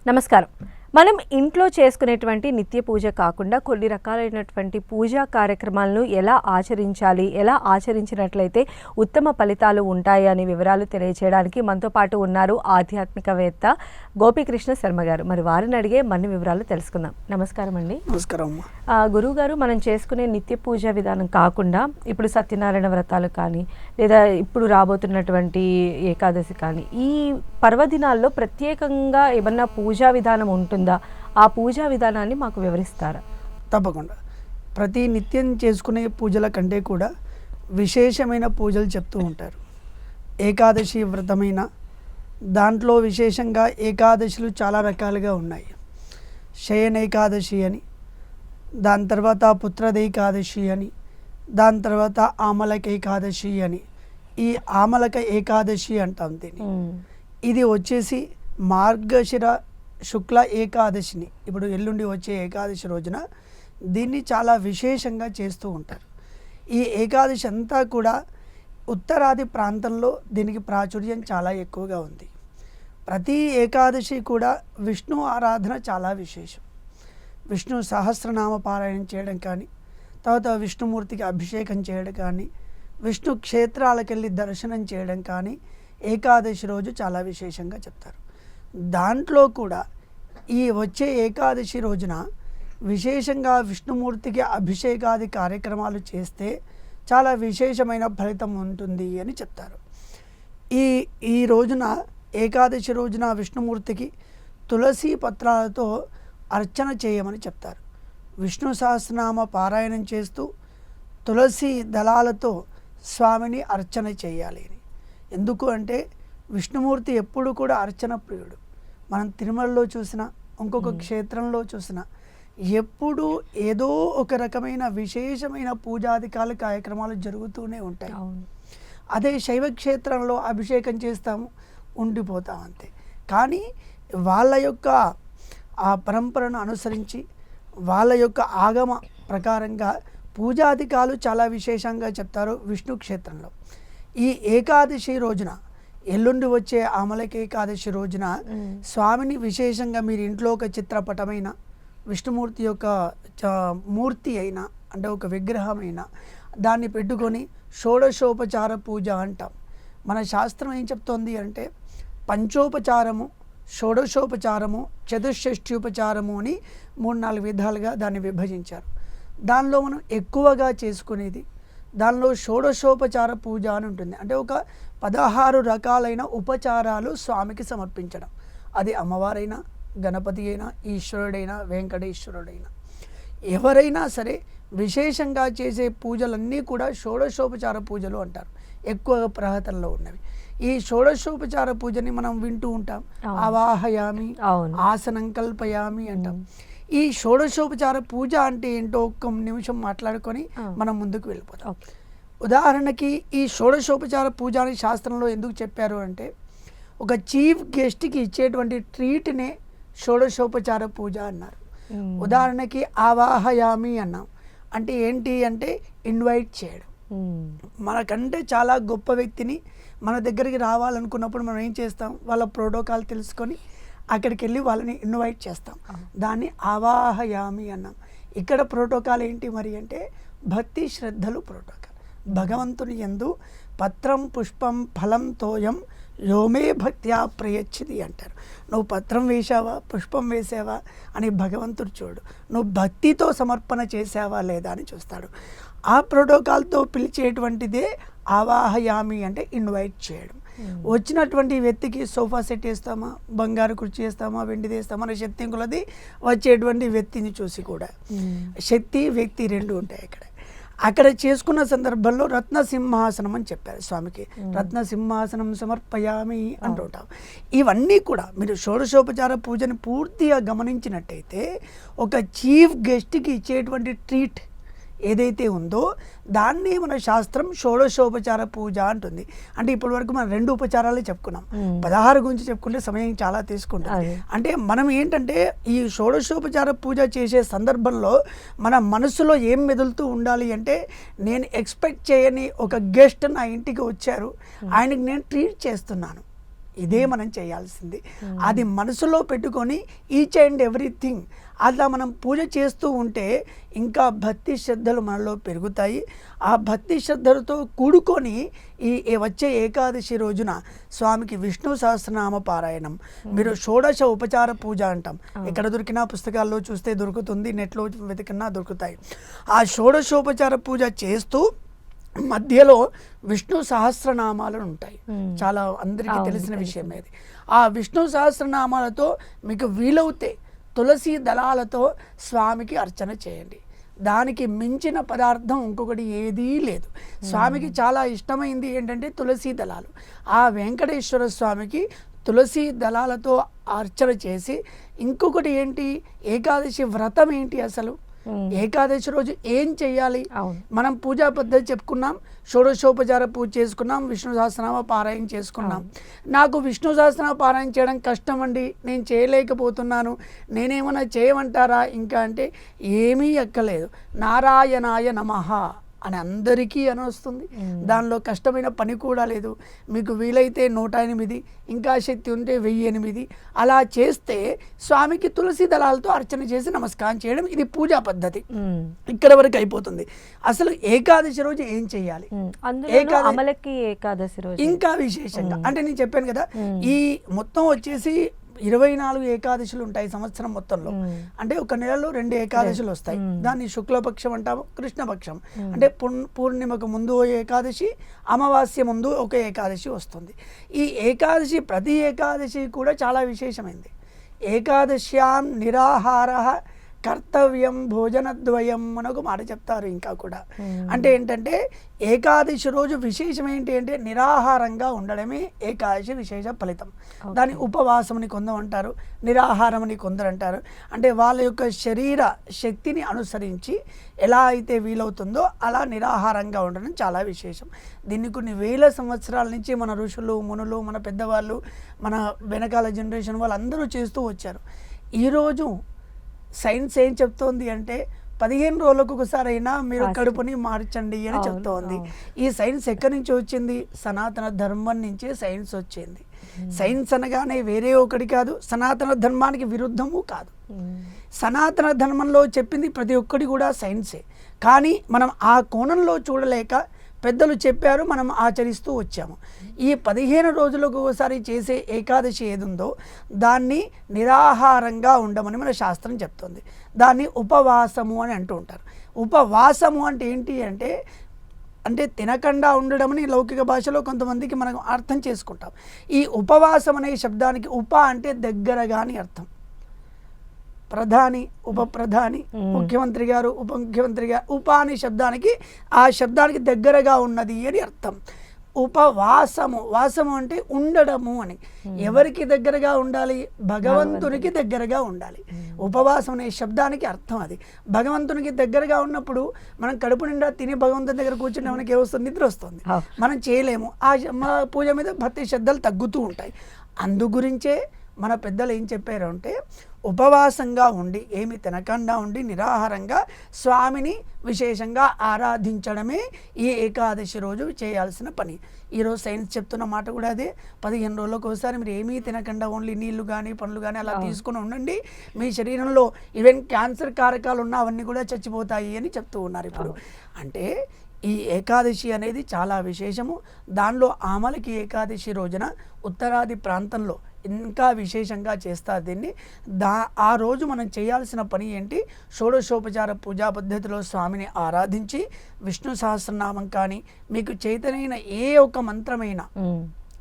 నమస్కారం. మనం ఇంట్లో చేసుకునేటువంటి నిత్య పూజ కాకుండా కొన్ని రకాలైనటువంటి పూజా కార్యక్రమాలను ఎలా ఆచరించాలి, ఎలా ఆచరించినట్లయితే ఉత్తమ ఫలితాలు ఉంటాయి అనే వివరాలు తెలియజేయడానికి మనతో పాటు ఉన్నారు ఆధ్యాత్మికవేత్త గోపీకృష్ణ శర్మ గారు. మరి వారిని అడిగే మరిన్ని వివరాలు తెలుసుకుందాం. నమస్కారం అండి. నమస్కారం. గురువు గారు, మనం చేసుకునే నిత్య పూజ విధానం కాకుండా ఇప్పుడు సత్యనారాయణ వ్రతాలు కానీ లేదా ఇప్పుడు రాబోతున్నటువంటి ఏకాదశి కానీ ఈ పర్వదినాల్లో ప్రత్యేకంగా ఏమన్నా పూజా విధానం ఉంటుందా? ఆ పూజా విధానాన్ని మాకు వివరిస్తారా? తప్పకుండా. ప్రతి నిత్యం చేసుకునే పూజల కంటే కూడా విశేషమైన పూజలు చెప్తూ ఉంటారు. ఏకాదశి వ్రతమైన దాంట్లో విశేషంగా ఏకాదశులు చాలా రకాలుగా ఉన్నాయి. శయన ఏకాదశి అని, దాని తర్వాత పుత్రద ఏకాదశి అని, దాని తర్వాత ఆమలక ఏకాదశి అని. ఈ ఆమలక ఏకాదశి అంటాం దీన్ని. ఇది వచ్చేసి మార్గశిర శుక్ల ఏకాదశిని, ఇప్పుడు ఎల్లుండి వచ్చే ఏకాదశి రోజున దీన్ని చాలా విశేషంగా చేస్తూ ఉంటారు. ఈ ఏకాదశి అంతా కూడా ఉత్తరాది ప్రాంతంలో దీనికి ప్రాచుర్యం చాలా ఎక్కువగా ఉంది. ప్రతి ఏకాదశి కూడా విష్ణు ఆరాధన చాలా విశేషం. విష్ణు సహస్రనామ పారాయణం చేయడం కానీ, తర్వాత విష్ణుమూర్తికి అభిషేకం చేయడం కానీ, విష్ణు క్షేత్రాలకు వెళ్ళి దర్శనం చేయడం కానీ ఏకాదశి రోజు చాలా విశేషంగా చెప్తారు. దాంట్లో కూడా ఈ వచ్చే ఏకాదశి రోజున విశేషంగా విష్ణుమూర్తికి అభిషేకాది కార్యక్రమాలు చేస్తే చాలా విశేషమైన ఫలితం ఉంటుంది అని చెప్తారు. ఈ రోజున ఏకాదశి రోజున విష్ణుమూర్తికి తులసి పత్రాలతో అర్చన చేయమని చెప్తారు. విష్ణు సహస్రనామ పారాయణం చేస్తూ తులసి దళాలతో స్వామిని అర్చన చేయాలి అని. ఎందుకు అంటే విష్ణుమూర్తి ఎప్పుడు కూడా అర్చన ప్రియుడు. మనం తిరుమలలో చూసినా, ఇంకొక క్షేత్రంలో చూసినా ఎప్పుడు ఏదో ఒక రకమైన విశేషమైన పూజాధికాల కార్యక్రమాలు జరుగుతూనే ఉంటాయి. అదే శైవ క్షేత్రంలో అభిషేకం చేస్తాము, ఉండిపోతాం అంతే. కానీ వాళ్ళ యొక్క ఆ పరంపరను అనుసరించి వాళ్ళ యొక్క ఆగమ ప్రకారంగా పూజాధికాలు చాలా విశేషంగా చెప్తారు విష్ణు క్షేత్రంలో. ఈ ఏకాదశి రోజున, ఎల్లుండి వచ్చే ఆమలక ఏకాదశి రోజున స్వామిని విశేషంగా మీరు ఇంట్లో ఒక చిత్రపటమైన విష్ణుమూర్తి యొక్క మూర్తి అయినా, అంటే ఒక విగ్రహమైన దాన్ని పెట్టుకొని షోడశోపచార పూజ అంటాం. మన శాస్త్రం ఏం చెప్తోంది అంటే పంచోపచారము, షోడశోపచారము, చతుషష్ఠ్యోపచారము అని 3-4 విధాలుగా దాన్ని విభజించారు. దానిలో మనం ఎక్కువగా చేసుకునేది దానిలో షోడశోపచార పూజ అని ఉంటుంది. అంటే ఒక 16 రకాలైన ఉపచారాలు స్వామికి సమర్పించడం. అది అమ్మవారైనా, గణపతి అయినా, ఈశ్వరుడైనా, వెంకటేశ్వరుడైనా, ఎవరైనా సరే విశేషంగా చేసే పూజలన్నీ కూడా షోడశోపచార పూజలు అంటారు. ఎక్కువ ప్రహతంలో ఉన్నవి. ఈ షోడశోపచార పూజని మనం వింటూ ఉంటాం. అవాహయామి, ఆసనం కల్పయామి అంటాం. ఈ షోడశోపచార పూజ అంటే ఏంటో ఒక్క నిమిషం మాట్లాడుకొని మనం ముందుకు వెళ్ళిపోతాం. ఉదాహరణకి ఈ షోడశోపచార పూజ అని శాస్త్రంలో ఎందుకు చెప్పారు అంటే, ఒక చీఫ్ గెస్ట్కి ఇచ్చేటువంటి ట్రీట్నే షోడశోపచార పూజ అన్నారు. ఉదాహరణకి ఆవాహయామి అన్నాం అంటే ఏంటి అంటే ఇన్వైట్ చేయడం. మనకంటే చాలా గొప్ప వ్యక్తిని మన దగ్గరికి రావాలనుకున్నప్పుడు మనం ఏం చేస్తాం, వాళ్ళ ప్రోటోకాల్ తెలుసుకొని అక్కడికి వెళ్ళి వాళ్ళని ఇన్వైట్ చేస్తాం. దాన్ని ఆవాహయామి అన్నాం. ఇక్కడ ప్రోటోకాల్ ఏంటి మరి అంటే భక్తి శ్రద్ధలు ప్రోటోకాల్. భగవంతుని యందు పత్రం పుష్పం ఫలం తోయం యోమే భక్త్యా ప్రయచ్చిది అంటారు. నువ్వు పత్రం వేసావా, పుష్పం వేసావా అని భగవంతుడు చూడు, నువ్వు భక్తితో సమర్పణ చేసావా లేదా అని చూస్తాడు. ఆ ప్రోటోకాల్తో పిలిచేటువంటిదే ఆవాహయామి అంటే ఇన్వైట్ చేయడం. వచ్చినటువంటి వ్యక్తికి సోఫా సెట్ వేస్తామా, బంగారు కుర్చీ వేస్తామా, వెండిది వేస్తామా, మన శక్తి కొలది వచ్చేటువంటి వ్యక్తిని చూసి కూడా శక్తి వ్యక్తి రెండు ఉంటాయి. అక్కడ చేసుకున్న సందర్భంలో రత్న సింహాసనం అని చెప్పారు స్వామికి. రత్న సింహాసనం సమర్పయామి అంటుంటాం. ఇవన్నీ కూడా మీరు షోడశోపచార పూజని పూర్తిగా గమనించినట్టయితే ఒక చీఫ్ గెస్ట్కి ఇచ్చేటువంటి ట్రీట్ ఏదైతే ఉందో దాన్ని మన శాస్త్రం షోడశోపచార పూజ అంటుంది. అంటే ఇప్పటి వరకు మనం 2 ఉపచారాలే చెప్పుకున్నాం. 16 గురించి చెప్పుకుంటే సమయం చాలా తీసుకుంటుంది. అంటే మనం ఏంటంటే ఈ షోడశోపచార పూజ చేసే సందర్భంలో మన మనసులో ఏం మెదులుతూ ఉండాలి అంటే, నేను ఎక్స్పెక్ట్ చేయని ఒక గెస్ట్ నా ఇంటికి వచ్చారు, ఆయనకి నేను ట్రీట్ చేస్తున్నాను. ఇదే మనం చేయాల్సింది. అది మనసులో పెట్టుకొని ఈచ్ అండ్ ఎవ్రీథింగ్ అలా మనం పూజ చేస్తూ ఉంటే ఇంకా భక్తి శ్రద్ధలు మనలో పెరుగుతాయి. ఆ భక్తి శ్రద్ధలతో కూడుకొని ఈ వచ్చే ఏకాదశి రోజున స్వామికి విష్ణు సహస్రనామ పారాయణం, మీరు షోడశ ఉపచార పూజ అంటాం, ఎక్కడ దొరికినా పుస్తకాల్లో చూస్తే దొరుకుతుంది, నెట్లో వెతికినా దొరుకుతాయి. ఆ షోడశోపచార పూజ చేస్తూ మధ్యలో విష్ణు సహస్రనామాలు ఉంటాయి. చాలా అందరికీ తెలిసిన విషయం ఇది. ఆ విష్ణు సహస్రనామాలతో మీకు వీలవుతే తులసి దళాలతో స్వామికి అర్చన చేయండి. దానికి మించిన పదార్థం ఇంకొకటి ఏదీ లేదు. స్వామికి చాలా ఇష్టమైంది ఏంటంటే తులసి దళాలు. ఆ వెంకటేశ్వర స్వామికి తులసి దళాలతో అర్చన చేసి, ఇంకొకటి ఏంటి, ఏకాదశి వ్రతం ఏంటి, అసలు ఏకాదశి రోజు ఏం చెయ్యాలి, మనం పూజా పద్ధతి చెప్పుకున్నాం, షోడశోపచార పూజ చేసుకున్నాం, విష్ణు సహస్రనామ పారాయణ చేసుకున్నాం. నాకు విష్ణు సహస్రనామ పారాయణ చేయడం కష్టం అండి, నేను చేయలేకపోతున్నాను, నేనేమన్నా చేయమంటారా ఇంకా అంటే ఏమీ ఎక్కలేదు. నారాయణాయ నమః అని అందరికీ అని వస్తుంది. దానిలో కష్టమైన పని కూడా లేదు. మీకు వీలైతే 108, ఇంకా శక్తి ఉంటే 1008 అలా చేస్తే స్వామికి తులసి దళాలతో అర్చన చేసి నమస్కారం చేయడం, ఇది పూజా పద్ధతి. ఇక్కడ వరకు అయిపోతుంది. అసలు ఏకాదశి రోజు ఏం చెయ్యాలి, ఏకాదశి రోజు ఇంకా విశేషంగా అంటే నేను చెప్పాను కదా, ఈ మొత్తం వచ్చేసి 24 ఏకాదశులు ఉంటాయి సంవత్సరం మొత్తంలో. అంటే ఒక నెలలో 2 ఏకాదశులు వస్తాయి. దాన్ని శుక్లపక్షం అంటాము, కృష్ణపక్షం అంటే పూర్ణిమకు ముందు ఏకాదశి, అమావాస్య ముందు ఒక ఏకాదశి వస్తుంది. ఈ ఏకాదశి ప్రతి ఏకాదశి కూడా చాలా విశేషమైంది. ఏకాదశ్యాం నిరాహార కర్తవ్యం భోజనద్వయం అని ఒక మాట చెప్తారు. ఇంకా కూడా అంటే ఏంటంటే ఏకాదశి రోజు విశేషం ఏంటి అంటే నిరాహారంగా ఉండడమే ఏకాదశి విశేష ఫలితం. దాని ఉపవాసం అని కొందరు అంటారు, నిరాహారం అని కొందరు అంటారు. అంటే వాళ్ళ యొక్క శరీర శక్తిని అనుసరించి ఎలా అయితే వీలవుతుందో అలా నిరాహారంగా ఉండడం చాలా విశేషం. దీన్ని కొన్ని వేల సంవత్సరాల నుంచి మన ఋషులు మునులు, మన పెద్దవాళ్ళు, మన వెనకాల జనరేషన్ వాళ్ళందరూ చేస్తూ వచ్చారు. ఈరోజు సైన్స్ ఏం చెప్తోంది అంటే 15 రోజులకు ఒకసారి అయినా మీరు కడుపుని మార్చండి అని చెప్తోంది. ఈ సైన్స్ ఎక్కడి నుంచి వచ్చింది? సనాతన ధర్మం నుంచే సైన్స్ వచ్చింది. సైన్స్ అనగానే వేరే ఒకటి కాదు, సనాతన ధర్మానికి విరుద్ధము కాదు. సనాతన ధర్మంలో చెప్పింది ప్రతి ఒక్కటి కూడా సైన్సే. కానీ మనం ఆ కోణంలో చూడలేక పెద్దలు చెప్పారు, మనం ఆచరిస్తూ వచ్చాము. ఈ 15 రోజులకు ఒకసారి చేసే ఏకాదశి ఏదుందో దాన్ని నిరాహారంగా ఉండమని మన శాస్త్రం చెప్తుంది. దాన్ని ఉపవాసము అని అంటూ ఉంటారు. ఉపవాసము అంటే ఏంటి అంటే అంటే తినకుండా ఉండడం అని లౌకిక భాషలో కొంతమందికి మనం అర్థం చేసుకుంటాం. ఈ ఉపవాసం అనే శబ్దానికి ఉప అంటే దగ్గరగా అని అర్థం. ప్రధాని, ఉప ప్రధాని, ముఖ్యమంత్రి గారు, ఉప ముఖ్యమంత్రి గారు, ఉప అనే శబ్దానికి ఆ శబ్దానికి దగ్గరగా ఉన్నది అని అర్థం. ఉపవాసము, వాసము అంటే ఉండడము అని. ఎవరికి దగ్గరగా ఉండాలి? భగవంతునికి దగ్గరగా ఉండాలి. ఉపవాసం అనే శబ్దానికి అర్థం అది. భగవంతునికి దగ్గరగా ఉన్నప్పుడు మనం కడుపు నిండా తిని భగవంతుని దగ్గర కూర్చుంటే మనకి ఏమొస్తుంది? నిద్ర వస్తుంది. మనం చేయలేము. మా పూజ మీద భక్తి శ్రద్ధలు తగ్గుతూ ఉంటాయి. అందు గురించే మన పెద్దలు ఏం చెప్పారు అంటే ఉపవాసంగా ఉండి, ఏమి తినకుండా ఉండి నిరాహారంగా స్వామిని విశేషంగా ఆరాధించడమే ఈ ఏకాదశి రోజు చేయాల్సిన పని. ఈరోజు సైన్స్ చెప్తున్న మాట కూడా అదే. 15 రోజులకు ఒకసారి మీరు ఏమీ తినకుండా ఓన్లీ నీళ్లు కానీ పండ్లు కానీ అలా తీసుకుని ఉండండి. మీ శరీరంలో ఈవెన్ క్యాన్సర్ కారకాలు ఉన్న అవన్నీ కూడా చచ్చిపోతాయి అని చెప్తూ ఉన్నారు ఇప్పుడు. అంటే ఈ ఏకాదశి అనేది చాలా విశేషము. దానిలో ఆమలకి ఏకాదశి రోజున ఉత్తరాది ప్రాంతంలో ఇంకా విశేషంగా చేస్తారు దీన్ని. ఆ రోజు మనం చేయాల్సిన పని ఏంటి? షోడశోపచార పూజా పద్ధతిలో స్వామిని ఆరాధించి విష్ణు సహస్రనామం కానీ మీకు చేతనైన ఏ ఒక్క మంత్రమైనా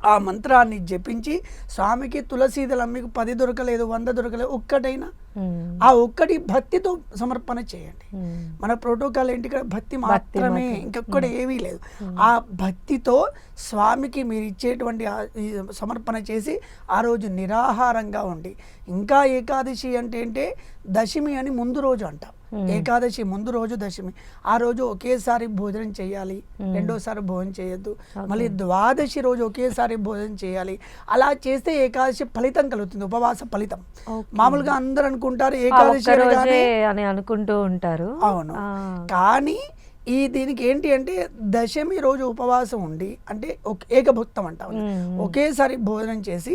ఆ మంత్రాన్ని జపించి స్వామికి తులసీదళం మీకు 10 దొరకలేదు, 100 దొరకలేదు, ఒక్కటైనా ఆ ఒక్కటి భక్తితో సమర్పణ చేయండి. మన ప్రోటోకాల్ ఏంటి? ఇక్కడ భక్తి మాత్రమే, ఇంకొక్కటి ఏమీ లేదు. ఆ భక్తితో స్వామికి మీరు ఇచ్చేటువంటి సమర్పణ చేసి ఆ రోజు నిరాహారంగా ఉండి, ఇంకా ఏకాదశి అంటే దశమి అని ముందు రోజు అంటాం. ఏకాదశి ముందు రోజు దశమి. ఆ రోజు ఒకేసారి భోజనం చేయాలి, రెండోసారి భోజనం చేయొద్దు. మళ్ళీ ద్వాదశి రోజు ఒకేసారి భోజనం చేయాలి. అలా చేస్తే ఏకాదశి ఫలితం కలుగుతుంది, ఉపవాస ఫలితం. మామూలుగా అందరూ అనుకుంటారు ఏకాదశి అని అనుకుంటూ ఉంటారు. అవును, కానీ దీనికి ఏంటి అంటే దశమి రోజు ఉపవాసం ఉండి, అంటే ఏకభుక్తం అంటాం, ఒకేసారి భోజనం చేసి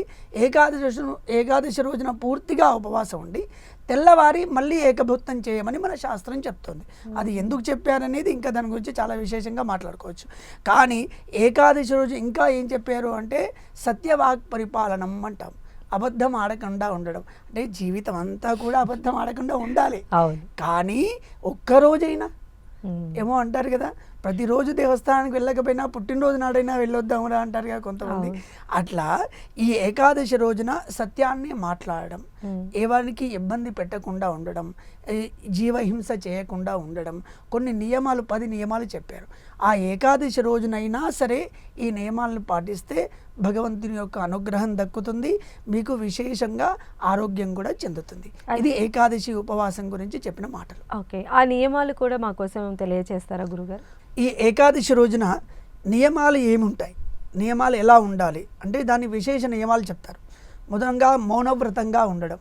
ఏకాదశి రోజున పూర్తిగా ఉపవాసం ఉండి తెల్లవారి మళ్ళీ ఏకభుక్తం చేయమని మన శాస్త్రం చెప్తుంది. అది ఎందుకు చెప్పారనేది ఇంకా దాని గురించి చాలా విశేషంగా మాట్లాడుకోవచ్చు. కానీ ఏకాదశి రోజు ఇంకా ఏం చెప్పారు అంటే సత్యవాక్ పరిపాలనం అంటాం. అబద్ధం ఆడకుండా ఉండడం, అంటే జీవితం అంతా కూడా అబద్ధం ఆడకుండా ఉండాలి. కానీ ఒక్కరోజైనా ఏమో అంటారు కదా, ప్రతిరోజు దేవస్థానానికి వెళ్ళకపోయినా పుట్టినరోజు నాడైనా వెళ్ళొద్దామురా అంటారు కదా కొంతమంది. అట్లా ఈ ఏకాదశి రోజున సత్యాన్ని మాట్లాడడం, ఎవరికి ఇబ్బంది పెట్టకుండా ఉండడం, జీవహింస చేయకుండా ఉండడం, కొన్ని నియమాలు 10 నియమాలు చెప్పారు. ఆ ఏకాదశి రోజునైనా సరే ఈ నియమాలను పాటిస్తే భగవంతుని యొక్క అనుగ్రహం దక్కుతుంది, మీకు విశేషంగా ఆరోగ్యం కూడా చెందుతుంది. ఇది ఏకాదశి ఉపవాసం గురించి చెప్పిన మాటలు. ఓకే, ఆ నియమాలు కూడా మా కోసం తెలియజేస్తారా గురుగారు? ఈ ఏకాదశి రోజున నియమాలు ఏముంటాయి, నియమాలు ఎలా ఉండాలి అంటే దాని విశేష నియమాలు చెప్తారు. మొదలంగా మౌనవ్రతంగా ఉండడం,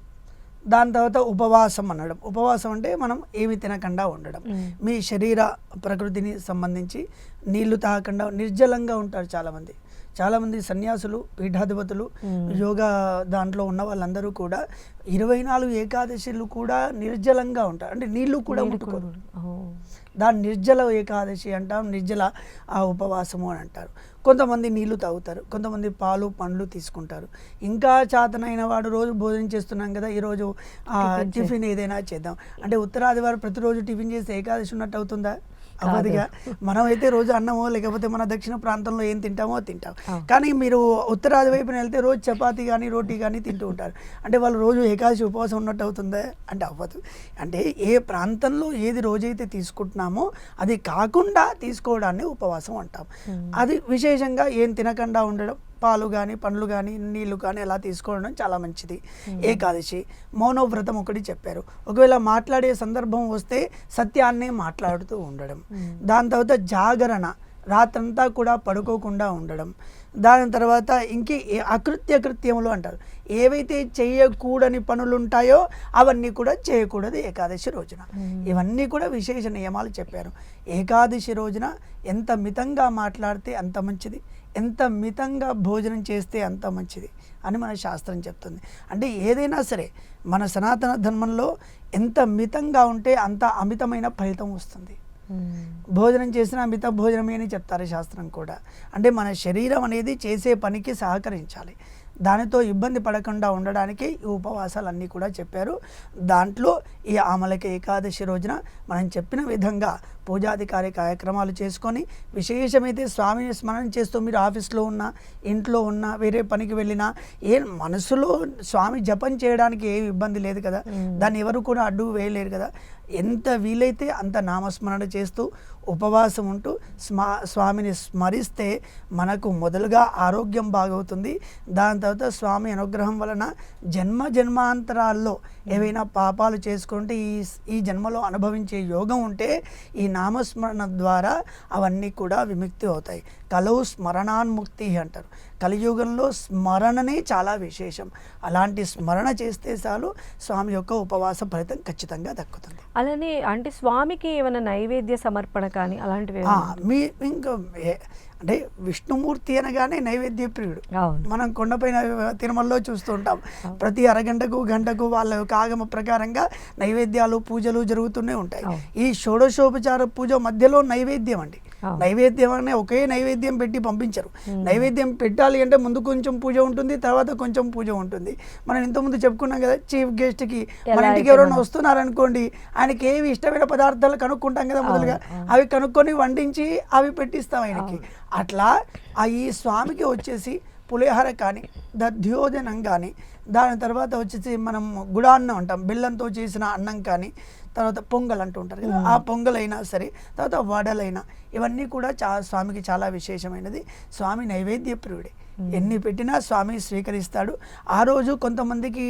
దాని తర్వాత ఉపవాసం అనడం. ఉపవాసం అంటే మనం ఏమి తినకుండా ఉండడం, మీ శరీర ప్రకృతిని సంబంధించి నీళ్లు తాగకుండా నిర్జలంగా ఉంటారు చాలామంది సన్యాసులు, పీఠాధిపతులు, యోగా దాంట్లో ఉన్న వాళ్ళందరూ కూడా 24 ఏకాదశిలు కూడా నిర్జలంగా ఉంటారు, అంటే నీళ్లు కూడా ముట్టుకోరు. దాన్ని నిర్జల ఏకాదశి అంటాం, నిర్జల ఉపవాసము అని అంటారు. కొంతమంది నీళ్లు తాగుతారు, కొంతమంది పాలు పండ్లు తీసుకుంటారు. ఇంకా చేతనైన వాడు రోజు భోజనం చేస్తున్నాం కదా, ఈరోజు టిఫిన్ ఏదైనా చేద్దాం అంటే ఉత్తరాదివారం ప్రతిరోజు టిఫిన్ చేస్తే ఏకాదశి ఉన్నట్టు అవుతుందా? అవ్వదుగా. మనమైతే రోజు అన్నమో లేకపోతే మన దక్షిణ ప్రాంతంలో ఏం తింటామో తింటాం. కానీ మీరు ఉత్తరాది వైపున వెళ్తే రోజు చపాతీ కానీ రోటీ కానీ తింటూ ఉంటారు, అంటే వాళ్ళు రోజు ఏకాదశి ఉపవాసం ఉన్నట్టు అవుతుందా అంటే అవ్వదు. అంటే ఏ ప్రాంతంలో ఏది రోజైతే తీసుకుంటున్నామో అది కాకుండా తీసుకోవడాన్ని ఉపవాసం అంటాం. అది విశేషంగా ఏం తినకుండా ఉండడం, పాలు కానీ పండ్లు కానీ నీళ్లు కానీ అలా తీసుకోవడం చాలా మంచిది. ఏకాదశి మౌనవ్రతం ఒకటి చెప్పారు. ఒకవేళ మాట్లాడే సందర్భం వస్తే సత్యాన్నే మాట్లాడుతూ ఉండడం. దాని తర్వాత జాగరణ, రాత్రంతా కూడా పడుకోకుండా ఉండడం. దాని తర్వాత ఇంకే అకృత్యములు అంటారు, ఏవైతే చేయకూడని పనులు ఉంటాయో అవన్నీ కూడా చేయకూడదు ఏకాదశి రోజున. ఇవన్నీ కూడా విశేష నియమాలు చెప్పారు. ఏకాదశి రోజున ఎంత మితంగా మాట్లాడితే అంత మంచిది, ఎంత మితంగా భోజనం చేస్తే అంత మంచిది అని మన శాస్త్రం చెప్తుంది. అంటే ఏదైనా సరే మన సనాతన ధర్మంలో ఎంత మితంగా ఉంటే అంత అమితమైన ఫలితం వస్తుంది. భోజనం చేసిన మిత భోజనమే అని చెప్తారు శాస్త్రం కూడా. అంటే మన శరీరం అనేది చేసే పనికి సహకరించాలి, దానితో ఇబ్బంది పడకుండా ఉండడానికి ఈ ఉపవాసాలన్నీ కూడా చెప్పారు. దాంట్లో ఈ ఆమలక ఏకాదశి రోజున మనం చెప్పిన విధంగా పూజాధికారి కార్యక్రమాలు చేసుకొని, విశేషమైతే స్వామిని స్మరణ చేస్తూ మీరు ఆఫీస్లో ఉన్నా, ఇంట్లో ఉన్నా, వేరే పనికి వెళ్ళినా మనసులో స్వామి జపం చేయడానికి ఏమి ఇబ్బంది లేదు కదా, దాన్ని ఎవరు కూడా అడ్డు వేయలేరు కదా. ఎంత వీలైతే అంత నామస్మరణ చేస్తూ ఉపవాసం ఉంటూ స్వామిని స్మరిస్తే మనకు మొదలుగా ఆరోగ్యం బాగవుతుంది. దాని తర్వాత స్వామి అనుగ్రహం వలన జన్మాంతరాల్లో ఏవైనా పాపాలు చేసుకుంటే ఈ జన్మలో అనుభవించే యోగం ఉంటే ఈ నామస్మరణ ద్వారా అవన్నీ కూడా విముక్తి అవుతాయి. కలవు స్మరణాన్ముక్తి అంటారు. కలియుగంలో స్మరణనే చాలా విశేషం. అలాంటి స్మరణ చేస్తే చాలు స్వామి యొక్క ఉపవాస ఫలితం ఖచ్చితంగా దక్కుతుంది. అలానే అంటే స్వామికి ఏమైనా నైవేద్య సమర్పణ కానీ అలాంటివి ఇంకా అంటే విష్ణుమూర్తి అనగానే నైవేద్య ప్రియుడు. మనం కొండపైన తిరుమలలో చూస్తూ ఉంటాం, ప్రతి అరగంటకు గంటకు వాళ్ళ యొక్క ఆగమ ప్రకారంగా నైవేద్యాలు పూజలు జరుగుతూనే ఉంటాయి. ఈ షోడశోపచార పూజ మధ్యలో నైవేద్యం అండి. నైవేద్యం అనే ఒకే నైవేద్యం పెట్టి పంపించరు. నైవేద్యం పెట్టాలి అంటే ముందు కొంచెం పూజ ఉంటుంది, తర్వాత కొంచెం పూజ ఉంటుంది. మనం ఇంతకుముందు చెప్పుకున్నాం కదా, చీఫ్ గెస్ట్కి మన ఇంటికి ఎవరైనా వస్తున్నారనుకోండి, ఆయనకి ఏవి ఇష్టమైన పదార్థాలు కనుక్కుంటాం కదా, మొదలుగా అవి కనుక్కొని వండించి అవి పెట్టిస్తాం ఆయనకి. అట్లా ఈ స్వామికి వచ్చేసి పులిహోర కానీ దధ్యోజనం కానీ, దాని తర్వాత వచ్చేసి మనం గుడాన్నం అంటాం, బెల్లంతో చేసిన అన్నం కానీ, తర్వాత పొంగల్ అంటూ ఉంటారు కదా, ఆ పొంగలైనా సరే, తర్వాత వడలైనా, ఇవన్నీ కూడా స్వామికి చాలా విశేషమైనది. స్వామి నైవేద్య ప్రియుడే, ఎన్ని పెట్టినా స్వామి స్వీకరిస్తాడు. ఆ రోజు కొంతమందికి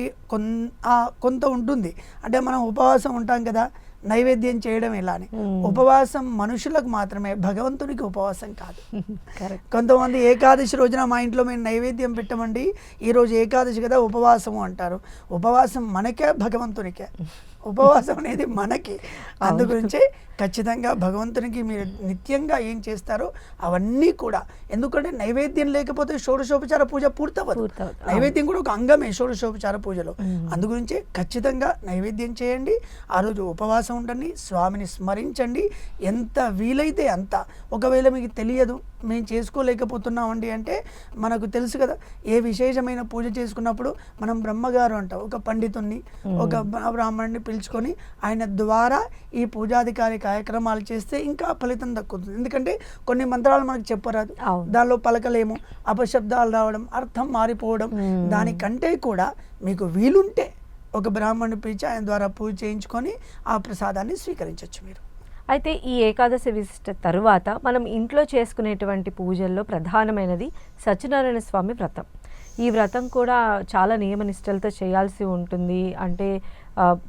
కొంత ఉంటుంది, అంటే మనం ఉపవాసం ఉంటాం కదా, నైవేద్యం చేయడం ఎలా అని. ఉపవాసం మనుషులకు మాత్రమే, భగవంతునికి ఉపవాసం కాదు. కొంతమంది ఏకాదశి రోజున మా ఇంట్లో మేము నైవేద్యం పెట్టమండి, ఈరోజు ఏకాదశి కదా ఉపవాసము అంటారు. ఉపవాసం మనకే, భగవంతునికే. ఉపవాసం అనేది మనకి. అందు గురించి ఖచ్చితంగా భగవంతునికి మీరు నిత్యంగా ఏం చేస్తారో అవన్నీ కూడా, ఎందుకంటే నైవేద్యం లేకపోతే షోడశోపచార పూజ పూర్తవదు. నైవేద్యం కూడా ఒక అంగమే షోడశోపచార పూజలో. అందు గురించి ఖచ్చితంగా నైవేద్యం చేయండి, ఆ రోజు ఉపవాసం ఉండండి, స్వామిని స్మరించండి ఎంత వీలైతే అంత. ఒకవేళ మీకు తెలియదు మేము చేసుకోలేకపోతున్నామండి అంటే మనకు తెలుసు కదా, ఏ విశేషమైన పూజ చేసుకున్నప్పుడు మనం బ్రహ్మగారు అంటాం, ఒక పండితుణ్ణి ఒక బ్రాహ్మణుని పిలుచుకొని ఆయన ద్వారా ఈ పూజాధికారి కార్యక్రమాలు చేస్తే ఇంకా ఫలితం దక్కుతుంది. ఎందుకంటే కొన్ని మంత్రాలు మనకు చెప్పరాదు, దానిలో పలకలేము, అపశబ్దాలు రావడం, అర్థం మారిపోవడం. దానికంటే కూడా మీకు వీలుంటే ఒక బ్రాహ్మణుని పిలిచి ఆయన ద్వారా పూజ చేయించుకొని ఆ ప్రసాదాన్ని స్వీకరించవచ్చు మీరు. అయితే ఈ ఏకాదశి విశిష్ట తరువాత మనం ఇంట్లో చేసుకునేటువంటి పూజల్లో ప్రధానమైనది సత్యనారాయణ స్వామి వ్రతం. ఈ వ్రతం కూడా చాలా నియమనిష్టలతో చేయాల్సి ఉంటుంది. అంటే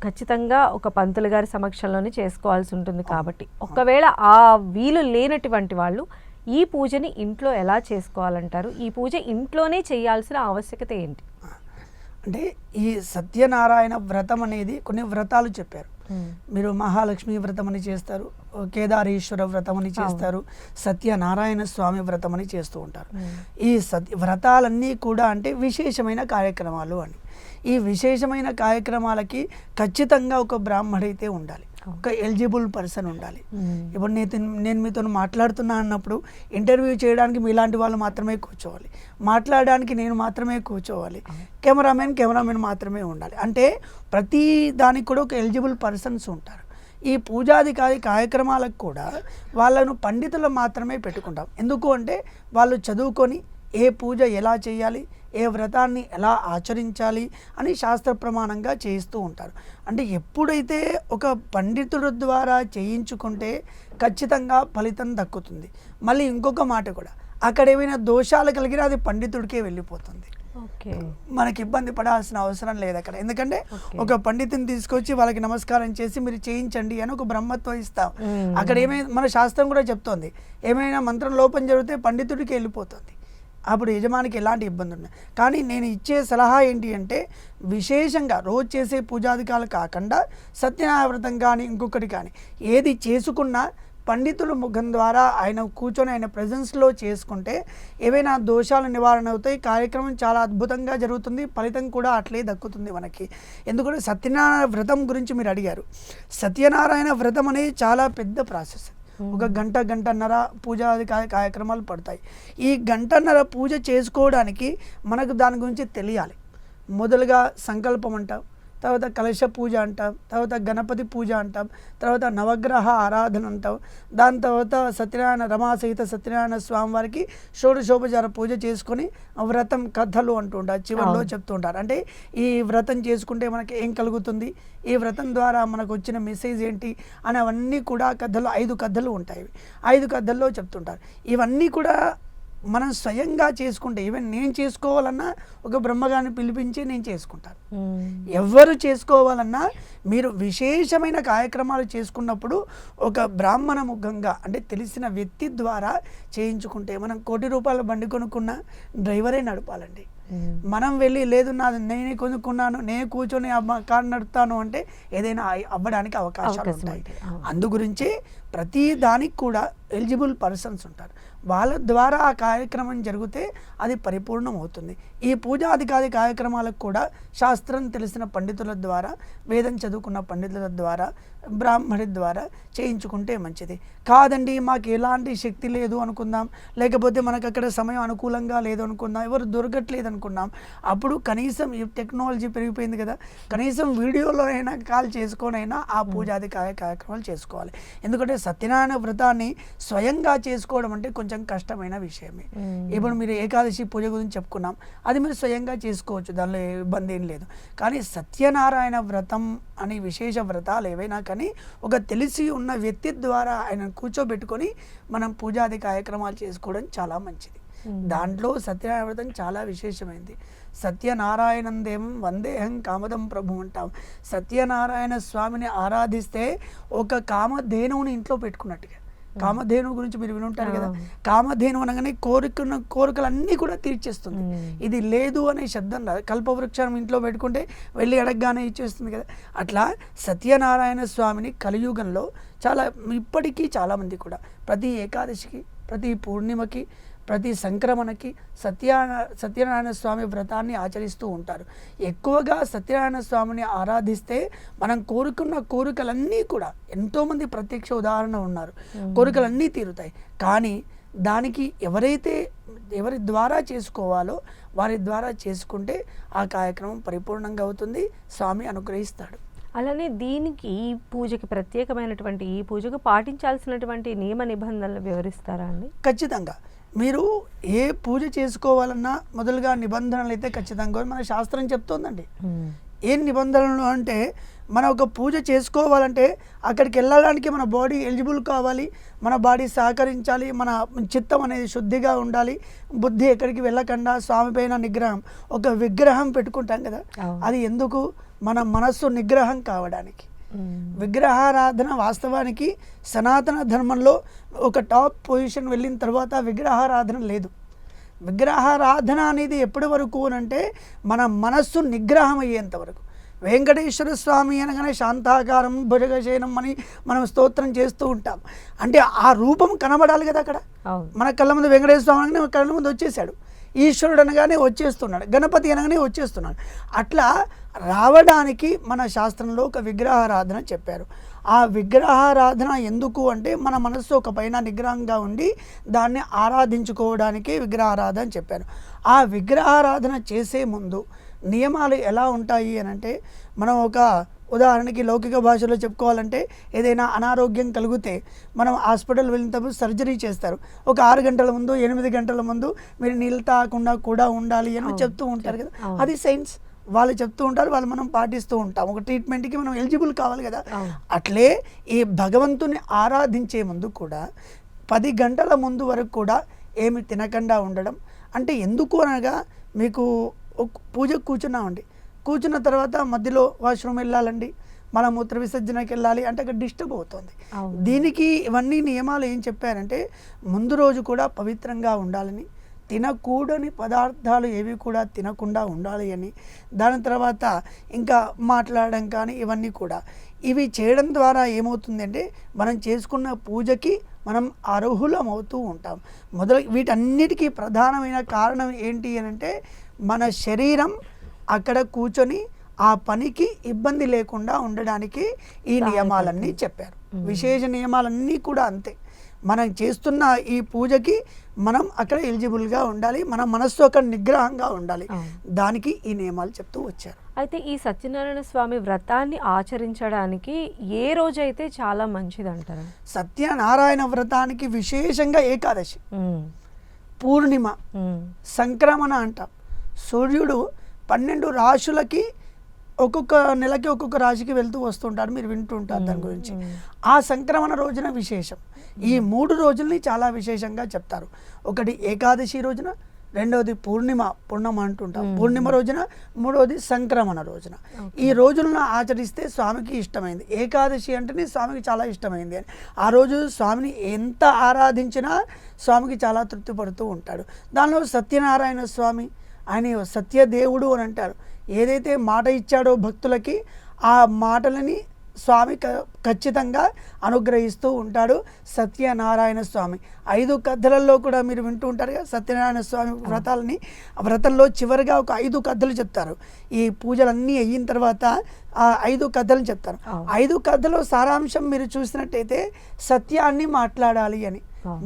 ఖచ్చితంగా ఒక పంతులు గారి సమక్షంలోనే చేసుకోవాల్సి ఉంటుంది. కాబట్టి ఒకవేళ ఆ వీలు లేనటువంటి వాళ్ళు ఈ పూజని ఇంట్లో ఎలా చేసుకోవాలంటారు? ఈ పూజ ఇంట్లోనే చేయాల్సిన ఆవశ్యకత ఏంటి? అంటే ఈ సత్యనారాయణ వ్రతం అనేది కొన్ని వ్రతాలు చెప్పారు. మీరు మహాలక్ష్మి వ్రతం అని చేస్తారు, కేదారేశ్వర వ్రతం అని చేస్తారు, సత్యనారాయణ స్వామి వ్రతం అని చేస్తూ ఉంటారు. ఈ వ్రతాలన్నీ కూడా అంటే విశేషమైన కార్యక్రమాలు అని. ఈ విశేషమైన కార్యక్రమాలకి ఖచ్చితంగా ఒక బ్రాహ్మడైతే ఉండాలి, ఒక ఎలిజిబుల్ పర్సన్ ఉండాలి. ఇప్పుడు నేను మీతో మాట్లాడుతున్నా అన్నప్పుడు ఇంటర్వ్యూ చేయడానికి మీలాంటి వాళ్ళు మాత్రమే కూర్చోవాలి, మాట్లాడడానికి నేను మాత్రమే కూర్చోవాలి, కెమెరామెన్ మాత్రమే ఉండాలి. అంటే ప్రతి దానికి కూడా ఒక ఎలిజిబుల్ పర్సన్స్ ఉంటారు. ఈ పూజాధికారి కార్యక్రమాలకు కూడా వాళ్ళను పండితులు మాత్రమే పెట్టుకుంటాం. ఎందుకు అంటే వాళ్ళు చదువుకొని ఏ పూజ ఎలా చేయాలి, ఏ వ్రతాన్ని ఎలా ఆచరించాలి అని శాస్త్ర ప్రమాణంగా చేయిస్తూ ఉంటారు. అంటే ఎప్పుడైతే ఒక పండితుడి ద్వారా చేయించుకుంటే ఖచ్చితంగా ఫలితం దక్కుతుంది. మళ్ళీ ఇంకొక మాట కూడా, అక్కడ ఏమైనా దోషాలు కలిగినా అది పండితుడికే వెళ్ళిపోతుంది. మనకి ఇబ్బంది పడాల్సిన అవసరం లేదు అక్కడ. ఎందుకంటే ఒక పండితుని తీసుకొచ్చి వాళ్ళకి నమస్కారం చేసి మీరు చేయించండి అని ఒక బ్రహ్మత్వం ఇస్తాం. అక్కడ ఏమైనా మన శాస్త్రం కూడా చెప్తోంది, ఏమైనా మంత్రం లోపం జరిగితే పండితుడికి వెళ్ళిపోతుంది, అప్పుడు యజమానికి ఎలాంటి ఇబ్బంది ఉన్నాయి. కానీ నేను ఇచ్చే సలహా ఏంటి అంటే విశేషంగా రోజు చేసే పూజాధికారులు కాకుండా సత్యనారాయణ వ్రతం కానీ ఇంకొకటి కానీ ఏది చేసుకున్నా పండితుల ముఖం ద్వారా ఆయన కూర్చొని ఆయన ప్రజెన్స్లో చేసుకుంటే ఏవైనా దోషాల నివారణ అవుతాయి. కార్యక్రమం చాలా అద్భుతంగా జరుగుతుంది, ఫలితం కూడా అట్లే దక్కుతుంది మనకి. ఎందుకంటే సత్యనారాయణ వ్రతం గురించి మీరు అడిగారు. సత్యనారాయణ వ్రతం అనేది చాలా పెద్ద ప్రాసెస్. ఒక గంటన్నర పూజాది కార్యక్రమాలు పడతాయి. ఈ గంటన్నర పూజ చేసుకోవడానికి మనకు దాని గురించి తెలియాలి. మొదలుగా సంకల్పం అంటాం, తర్వాత కలశ పూజ అంటాం, తర్వాత గణపతి పూజ అంటాం, తర్వాత నవగ్రహ ఆరాధన అంటాం, దాని తర్వాత సత్యనారాయణ రమాసహిత సత్యనారాయణ స్వామి వారికి షోడశోపచార పూజ చేసుకొని వ్రతం కథలు అంటుంటారు, చివరిలో చెప్తూ ఉంటారు. అంటే ఈ వ్రతం చేసుకుంటే మనకి ఏం కలుగుతుంది, ఈ వ్రతం ద్వారా మనకు వచ్చిన మెసేజ్ ఏంటి అని అవన్నీ కూడా కథలు 5 కథలు ఉంటాయి. 5 కథల్లో చెప్తుంటారు. ఇవన్నీ కూడా మనం స్వయంగా చేసుకుంటే, ఈవెన్ నేను చేసుకోవాలన్నా ఒక బ్రహ్మగారిని పిలిపించి నేను చేసుకుంటాను. ఎవరు చేసుకోవాలన్నా మీరు విశేషమైన కార్యక్రమాలు చేసుకున్నప్పుడు ఒక బ్రాహ్మణ ముఖంగా అంటే తెలిసిన వ్యక్తి ద్వారా చేయించుకుంటే, మనం ₹1,00,00,000 బండి కొనుక్కున్నా డ్రైవరే నడపాలండి. మనం వెళ్ళి లేదు నాది నేనే కొనుక్కున్నాను, నేను కూర్చొని కారు నడుపుతాను అంటే ఏదైనా అవ్వడానికి అవకాశాలు ఉంటాయి. అందు గురించి ప్రతి దానికి కూడా ఎలిజిబుల్ పర్సన్స్ ఉంటారు. వాళ్ళ ద్వారా ఆ కార్యక్రమం జరిగితే అది పరిపూర్ణం అవుతుంది. ఈ పూజాధికారి కార్యక్రమాలకు కూడా శాస్త్రం తెలిసిన పండితుల ద్వారా, వేదం చదువుకున్న పండితుల ద్వారా, బ్రాహ్మణి ద్వారా చేయించుకుంటే మంచిది. కాదండి మాకు ఎలాంటి శక్తి లేదు అనుకుందాం, లేకపోతే మనకు అక్కడ సమయం అనుకూలంగా లేదు అనుకుందాం, ఎవరు దొరకట్లేదు అనుకున్నాం, అప్పుడు కనీసం ఈ టెక్నాలజీ పెరిగిపోయింది కదా, కనీసం వీడియోలో అయినా కాల్ చేసుకొనైనా ఆ పూజాధికారి కార్యక్రమాలు చేసుకోవాలి. ఎందుకంటే సత్యనారాయణ వ్రతాన్ని స్వయంగా చేసుకోవడం అంటే కొంచెం కష్టమైన విషయమే. ఇప్పుడు మీరు ఏకాదశి పూజ గురించి చెప్పుకున్నాం, అది మీరు స్వయంగా చేసుకోవచ్చు, దానిలో ఇబ్బంది ఏం లేదు. కానీ సత్యనారాయణ వ్రతం అని విశేష వ్రతాలు ఏవైనా కానీ ఒక తెలిసి ఉన్న వ్యక్తి ద్వారా ఆయన కూర్చోబెట్టుకొని మనం పూజాది కార్యక్రమాలు చేసుకోవడం చాలా మంచిది. దాంట్లో సత్యనారాయణ వ్రతం చాలా విశేషమైంది. సత్యనారాయణందేవం వందేహం కామదం ప్రభు అంటాం. సత్యనారాయణ స్వామిని ఆరాధిస్తే ఒక కామధేనువుని ఇంట్లో పెట్టుకున్నట్టుగా. కామధేను గురించి మీరు వినుంటారు కదా. కామధేను అనగానే కోరికలన్నీ కూడా తీర్చేస్తుంది. ఇది లేదు అనే శబ్దం రాదు. కల్పవృక్షం ఇంట్లో పెట్టుకుంటే వెళ్ళి అడగగానే ఇచ్చేస్తుంది కదా. అట్లా సత్యనారాయణ స్వామిని కలియుగంలో ఇప్పటికీ చాలామంది కూడా ప్రతి ఏకాదశికి, ప్రతి పూర్ణిమకి, ప్రతి సంక్రమణకి సత్యనారాయణ స్వామి వ్రతాన్ని ఆచరిస్తూ ఉంటారు. ఎక్కువగా సత్యనారాయణ స్వామిని ఆరాధిస్తే మనం కోరుకున్న కోరికలన్నీ కూడా, ఎంతోమంది ప్రత్యక్ష ఉదాహరణ ఉన్నారు, కోరికలన్నీ తీరుతాయి. కానీ దానికి ఎవరి ద్వారా చేసుకోవాలో వారి ద్వారా చేసుకుంటే ఆ కార్యక్రమం పరిపూర్ణంగా అవుతుంది, స్వామి అనుగ్రహిస్తాడు. అలానే దీనికి ఈ పూజకి ప్రత్యేకమైనటువంటి ఈ పూజకు పాటించాల్సినటువంటి నియమ నిబంధనలు వివరిస్తారా అండి? ఖచ్చితంగా. మీరు ఏ పూజ చేసుకోవాలన్నా మొదలుగా నిబంధనలు అయితే ఖచ్చితంగా మన శాస్త్రం చెప్తోందండి. ఏం నిబంధనలు అంటే, మనం ఒక పూజ చేసుకోవాలంటే అక్కడికి వెళ్ళడానికి మన బాడీ ఎలిజిబుల్ కావాలి, మన బాడీ సహకరించాలి, మన చిత్తం అనేది శుద్ధిగా ఉండాలి, బుద్ధి ఎక్కడికి వెళ్ళకుండా స్వామి పైన నిగ్రహం. ఒక విగ్రహం పెట్టుకుంటాం కదా, అది ఎందుకు? మన మనస్సు నిగ్రహం కావడానికి. విగ్రహారాధన వాస్తవానికి సనాతన ధర్మంలో ఒక టాప్ పొజిషన్ వెళ్ళిన తర్వాత విగ్రహారాధన లేదు. విగ్రహారాధన అనేది ఎప్పటి వరకు అంటే మన మనస్సు నిగ్రహం అయ్యేంత వరకు. వెంకటేశ్వర స్వామి అనగానే శాంతాకారం భుజగశయనం అని మనం స్తోత్రం చేస్తూ ఉంటాం. అంటే ఆ రూపం కనబడాలి కదా అక్కడ. మన కళ్ళ ముందు వెంకటేశ్వర స్వామి అనగానే కళ్ళ ముందు వచ్చేసాడు, ఈశ్వరుడు అనగానే వచ్చేస్తున్నాడు, గణపతి అనగానే వచ్చేస్తున్నాడు. అట్లా రావడానికి మన శాస్త్రంలో ఒక విగ్రహారాధన చెప్పారు. ఆ విగ్రహారాధన ఎందుకు అంటే మన మనస్సు ఒక పైన నిగ్రహంగా ఉండి దాన్ని ఆరాధించుకోవడానికి విగ్రహారాధన చెప్పారు. ఆ విగ్రహారాధన చేసే ముందు నియమాలు ఎలా ఉంటాయి అని అంటే, మనం ఒక ఉదాహరణకి లౌకిక భాషలో చెప్పుకోవాలంటే, ఏదైనా అనారోగ్యం కలిగితే మనం హాస్పిటల్ వెళ్ళినప్పుడు సర్జరీ చేస్తారు. ఒక 6 గంటల ముందు 8 గంటల ముందు మీరు నీళ్ళు తాగకుండా కూడా ఉండాలి అని చెప్తూ ఉంటారు కదా. అది సైన్స్, వాళ్ళు చెప్తూ ఉంటారు, వాళ్ళు మనం పాటిస్తూ ఉంటాం. ఒక ట్రీట్మెంట్కి మనం ఎలిజిబుల్ కావాలి కదా. అట్లే ఈ భగవంతుని ఆరాధించే ముందు కూడా 10 గంటల ముందు వరకు కూడా ఏమి తినకుండా ఉండడం. అంటే ఎందుకు అనగా, మీకు పూజకు కూర్చున్నామండి, కూర్చున్న తర్వాత మధ్యలో వాష్రూమ్ వెళ్ళాలండి, మలమూత్ర విసర్జనకి వెళ్ళాలి అంటే అక్కడ డిస్టర్బ్ అవుతుంది. దీనికి ఇవన్నీ నియమాలు ఏం చెప్పారంటే, ముందు రోజు కూడా పవిత్రంగా ఉండాలని, తినకూడని పదార్థాలు ఏవి కూడా తినకుండా ఉండాలి అని, దాని తర్వాత ఇంకా మాట్లాడడం కానీ ఇవన్నీ కూడా. ఇవి చేయడం ద్వారా ఏమవుతుందంటే, మనం చేసుకున్న పూజకి మనం అర్హులం అవుతూ ఉంటాం. వీటన్నిటికీ ప్రధానమైన కారణం ఏంటి అని అంటే, మన శరీరం అక్కడ కూర్చొని ఆ పనికి ఇబ్బంది లేకుండా ఉండడానికి ఈ నియమాలన్నీ చెప్పారు. విశేష నియమాలన్నీ కూడా అంతే. మనం చేస్తున్న ఈ పూజకి మనం అక్కడ ఎలిజిబుల్గా ఉండాలి, మన మనస్సు అక్కడ నిగ్రహంగా ఉండాలి. దానికి ఈ నియమాలు చెప్తూ వచ్చారు. అయితే ఈ సత్యనారాయణ స్వామి వ్రతాన్ని ఆచరించడానికి ఏ రోజైతే చాలా మంచిది అంటారు? సత్యనారాయణ వ్రతానికి విశేషంగా ఏకాదశి, పూర్ణిమ, సంక్రమణ అంటాం. సూర్యుడు 12 రాశులకి ఒక్కొక్క నెలకి ఒక్కొక్క రాశికి వెళ్తూ వస్తుంటాడు, మీరు వింటూ ఉంటారు దాని గురించి. ఆ సంక్రమణ రోజున విశేషం. ఈ 3 రోజుల్ని చాలా విశేషంగా చెప్తారు. ఒకటి ఏకాదశి రోజున, రెండవది పూర్ణిమ అంటుంటాం, పూర్ణిమ రోజున, మూడవది సంక్రమణ రోజున. ఈ రోజులను ఆచరిస్తే స్వామికి ఇష్టమైంది. ఏకాదశి అంటేనే స్వామికి చాలా ఇష్టమైంది అని. ఆ రోజు స్వామిని ఎంత ఆరాధించినా స్వామికి చాలా తృప్తి పడుతూ ఉంటాడు. దానిలో సత్యనారాయణ స్వామి, ఆయన సత్యదేవుడు అని అంటారు. ఏదైతే మాట ఇచ్చాడో భక్తులకి, ఆ మాటలని స్వామి ఖచ్చితంగా అనుగ్రహిస్తూ ఉంటాడు. సత్యనారాయణ స్వామి 5 కథలలో కూడా మీరు వింటూ ఉంటారు కదా సత్యనారాయణ స్వామి వ్రతాలని. ఆ వ్రతంలో చివరిగా ఒక 5 కథలు చెప్తారు. ఈ పూజలన్నీ అయిన తర్వాత ఆ 5 కథలు చెప్తారు. 5 కథలో సారాంశం మీరు చూసినట్టయితే సత్యాన్ని మాట్లాడాలి అని.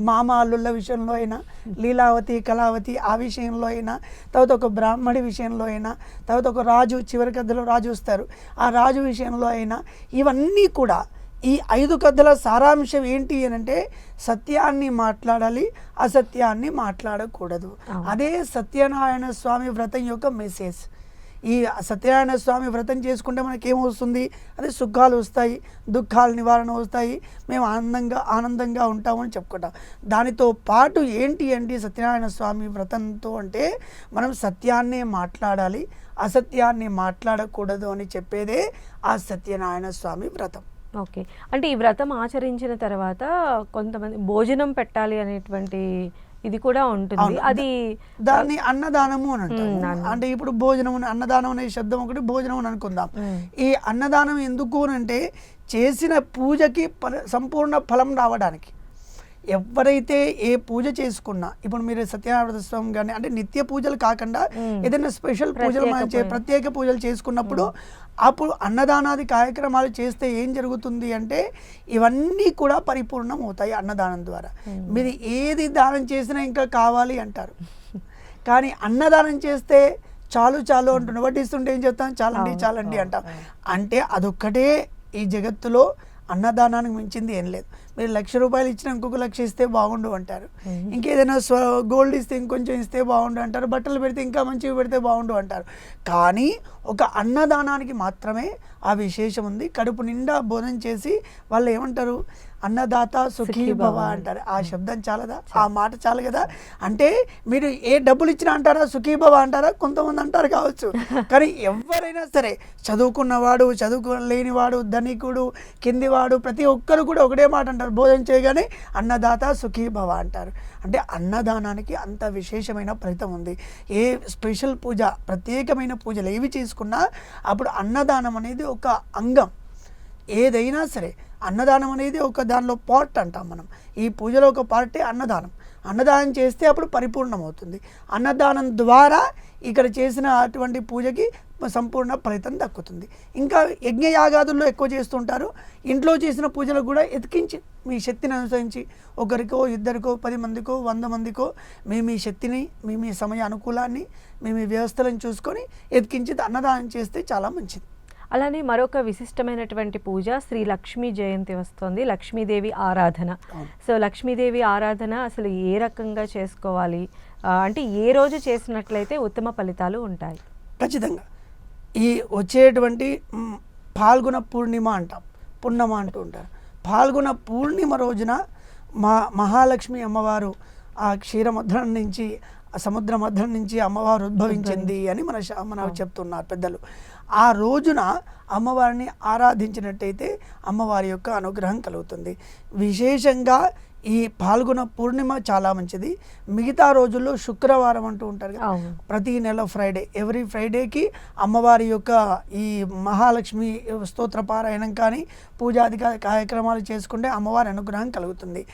మామ అల్లుళ్ళ విషయంలో అయినా, లీలావతి కళావతి ఆ విషయంలో అయినా, తర్వాత ఒక బ్రాహ్మడి విషయంలో అయినా, తర్వాత ఒక రాజు, చివరి కథలో రాజు వస్తారు, ఆ రాజు విషయంలో అయినా, ఇవన్నీ కూడా ఈ 5 కథల సారాంశం ఏంటి అని అంటే, సత్యాన్ని మాట్లాడాలి, అసత్యాన్ని మాట్లాడకూడదు. అదే సత్యనారాయణ స్వామి వ్రతం యొక్క మెసేజ్. ఈ సత్యనారాయణ స్వామి వ్రతం చేసుకుంటే మనకేమొస్తుంది? అదే సుఖాలు వస్తాయి, దుఃఖాల నివారణ వస్తాయి, మేము ఆనందంగా ఉంటామని చెప్పుకుంటాం. దానితో పాటు ఏంటి అంటే సత్యనారాయణ స్వామి వ్రతంతో అంటే, మనం సత్యాన్నే మాట్లాడాలి, అసత్యాన్ని మాట్లాడకూడదు అని చెప్పేదే ఆ సత్యనారాయణ స్వామి వ్రతం. ఓకే. అంటే ఈ వ్రతం ఆచరించిన తర్వాత కొంతమంది భోజనం పెట్టాలి అనేటువంటి ఇది కూడా ఉంటుంది. అవును. అది దాన్ని అన్నదానము అని అంటాము. అన్నం. అంటే ఇప్పుడు భోజనం అన్నదానం అనే శబ్దం ఒకటి, భోజనం అని అనుకుందాం. ఈ అన్నదానం ఎందుకు అని అంటే చేసిన పూజకి సంపూర్ణ ఫలం రావడానికి. ఎవరైతే ఏ పూజ చేసుకున్నా, ఇప్పుడు మీరు సత్యనారాయణ స్వామి కానీ అంటే నిత్య పూజలు కాకుండా ఏదైనా స్పెషల్ పూజలు మనం ప్రత్యేక పూజలు చేసుకున్నప్పుడు అప్పుడు అన్నదానాది కార్యక్రమాలు చేస్తే ఏం జరుగుతుంది అంటే ఇవన్నీ కూడా పరిపూర్ణం అవుతాయి అన్నదానం ద్వారా. మీరు ఏది దానం చేసినా ఇంకా కావాలి అంటారు, కానీ అన్నదానం చేస్తే చాలు చాలు అంటున్నారు. వడ్డిస్తుంటే ఏం చెప్తాం, చాలండి చాలండి అంటాం. అంటే అదొక్కటే ఈ జగత్తులో అన్నదానానికి మించింది ఏం లేదు. మీరు 1,00,000 రూపాయలు ఇచ్చినా ఇంకొక 1,00,000 ఇస్తే బాగుండు అంటారు, ఇంకేదైనా గోల్డ్ ఇస్తే ఇంకొంచెం ఇస్తే బాగుండు అంటారు, బట్టలు పెడితే ఇంకా మంచివి పెడితే బాగుండు అంటారు. కానీ ఒక అన్నదానానికి మాత్రమే ఆ విశేషం ఉంది. కడుపు నిండా భోజనం చేసి వాళ్ళు ఏమంటారు, అన్నదాత సుఖీ భవ అంటారు. ఆ శబ్దం చాలదా, ఆ మాట చాలు కదా. అంటే మీరు ఏ డబ్బులు ఇచ్చినా అంటారా సుఖీ భవ అంటారా, కొంతమంది అంటారు కావచ్చు, కానీ ఎవరైనా సరే చదువుకున్నవాడు చదువుకోలేనివాడు ధనికుడు కిందివాడు ప్రతి ఒక్కరు కూడా ఒకటే మాట అంటారు, భోజనం చేయగానే అన్నదాత సుఖీ భవ అంటారు. అంటే అన్నదానానికి అంత విశేషమైన ఫలితం ఉంది. ఏ స్పెషల్ పూజ ప్రత్యేకమైన పూజలు ఏవి చేసుకున్నా అప్పుడు అన్నదానం అనేది ఒక అంగం. ఏదైనా సరే అన్నదానం అనేది ఒక దానిలో పార్ట్ అంటాం మనం. ఈ పూజలో ఒక పార్టే అన్నదానం. అన్నదానం చేస్తే అప్పుడు పరిపూర్ణం అవుతుంది. అన్నదానం ద్వారా ఇక్కడ చేసిన అటువంటి పూజకి సంపూర్ణ ఫలితం దక్కుతుంది. ఇంకా యజ్ఞయాగాదుల్లో ఎక్కువ చేస్తుంటారు. ఇంట్లో చేసిన పూజలకు కూడా ఎతికించి మీ శక్తిని అనుసరించి ఒకరికో ఇద్దరికో 10 మందికో 100 మందికో మీ శక్తిని మీ సమయ అనుకూలాన్ని మీ వ్యవస్థలను చూసుకొని ఎతికించి అన్నదానం చేస్తే చాలా మంచిది. అలానే మరొక విశిష్టమైనటువంటి పూజ శ్రీ లక్ష్మీ జయంతి వస్తుంది, లక్ష్మీదేవి ఆరాధన. సో లక్ష్మీదేవి ఆరాధన అసలు ఏ రకంగా చేసుకోవాలి, అంటే ఏ రోజు చేసినట్లయితే ఉత్తమ ఫలితాలు ఉంటాయి? ఖచ్చితంగా ఈ వచ్చేటువంటి పాల్గొన పూర్ణిమ అంటాం, పున్నమ అంటూ ఉంటారు. పాల్గొన పూర్ణిమ రోజున మహాలక్ష్మి అమ్మవారు ఆ క్షీరమధ్రం నుంచి ఆ సముద్ర మధ్యం నుంచి అమ్మవారు ఉద్భవించింది అని మన చెప్తున్నారు పెద్దలు. ఆ రోజున అమ్మవారిని ఆరాధించినట్టయితే అమ్మవారి యొక్క అనుగ్రహం కలుగుతుంది. విశేషంగా ఈ పాల్గొన పూర్ణిమ చాలా మంచిది. మిగతా రోజుల్లో శుక్రవారం అంటూ ఉంటారు కదా, ప్రతి నెల ఫ్రైడే, ఎవ్రీ ఫ్రైడేకి అమ్మవారి యొక్క ఈ మహాలక్ష్మి స్తోత్ర పారాయణం కానీ పూజాది కార్యక్రమాలు చేసుకుంటే అమ్మవారి అనుగ్రహం కలుగుతుంది.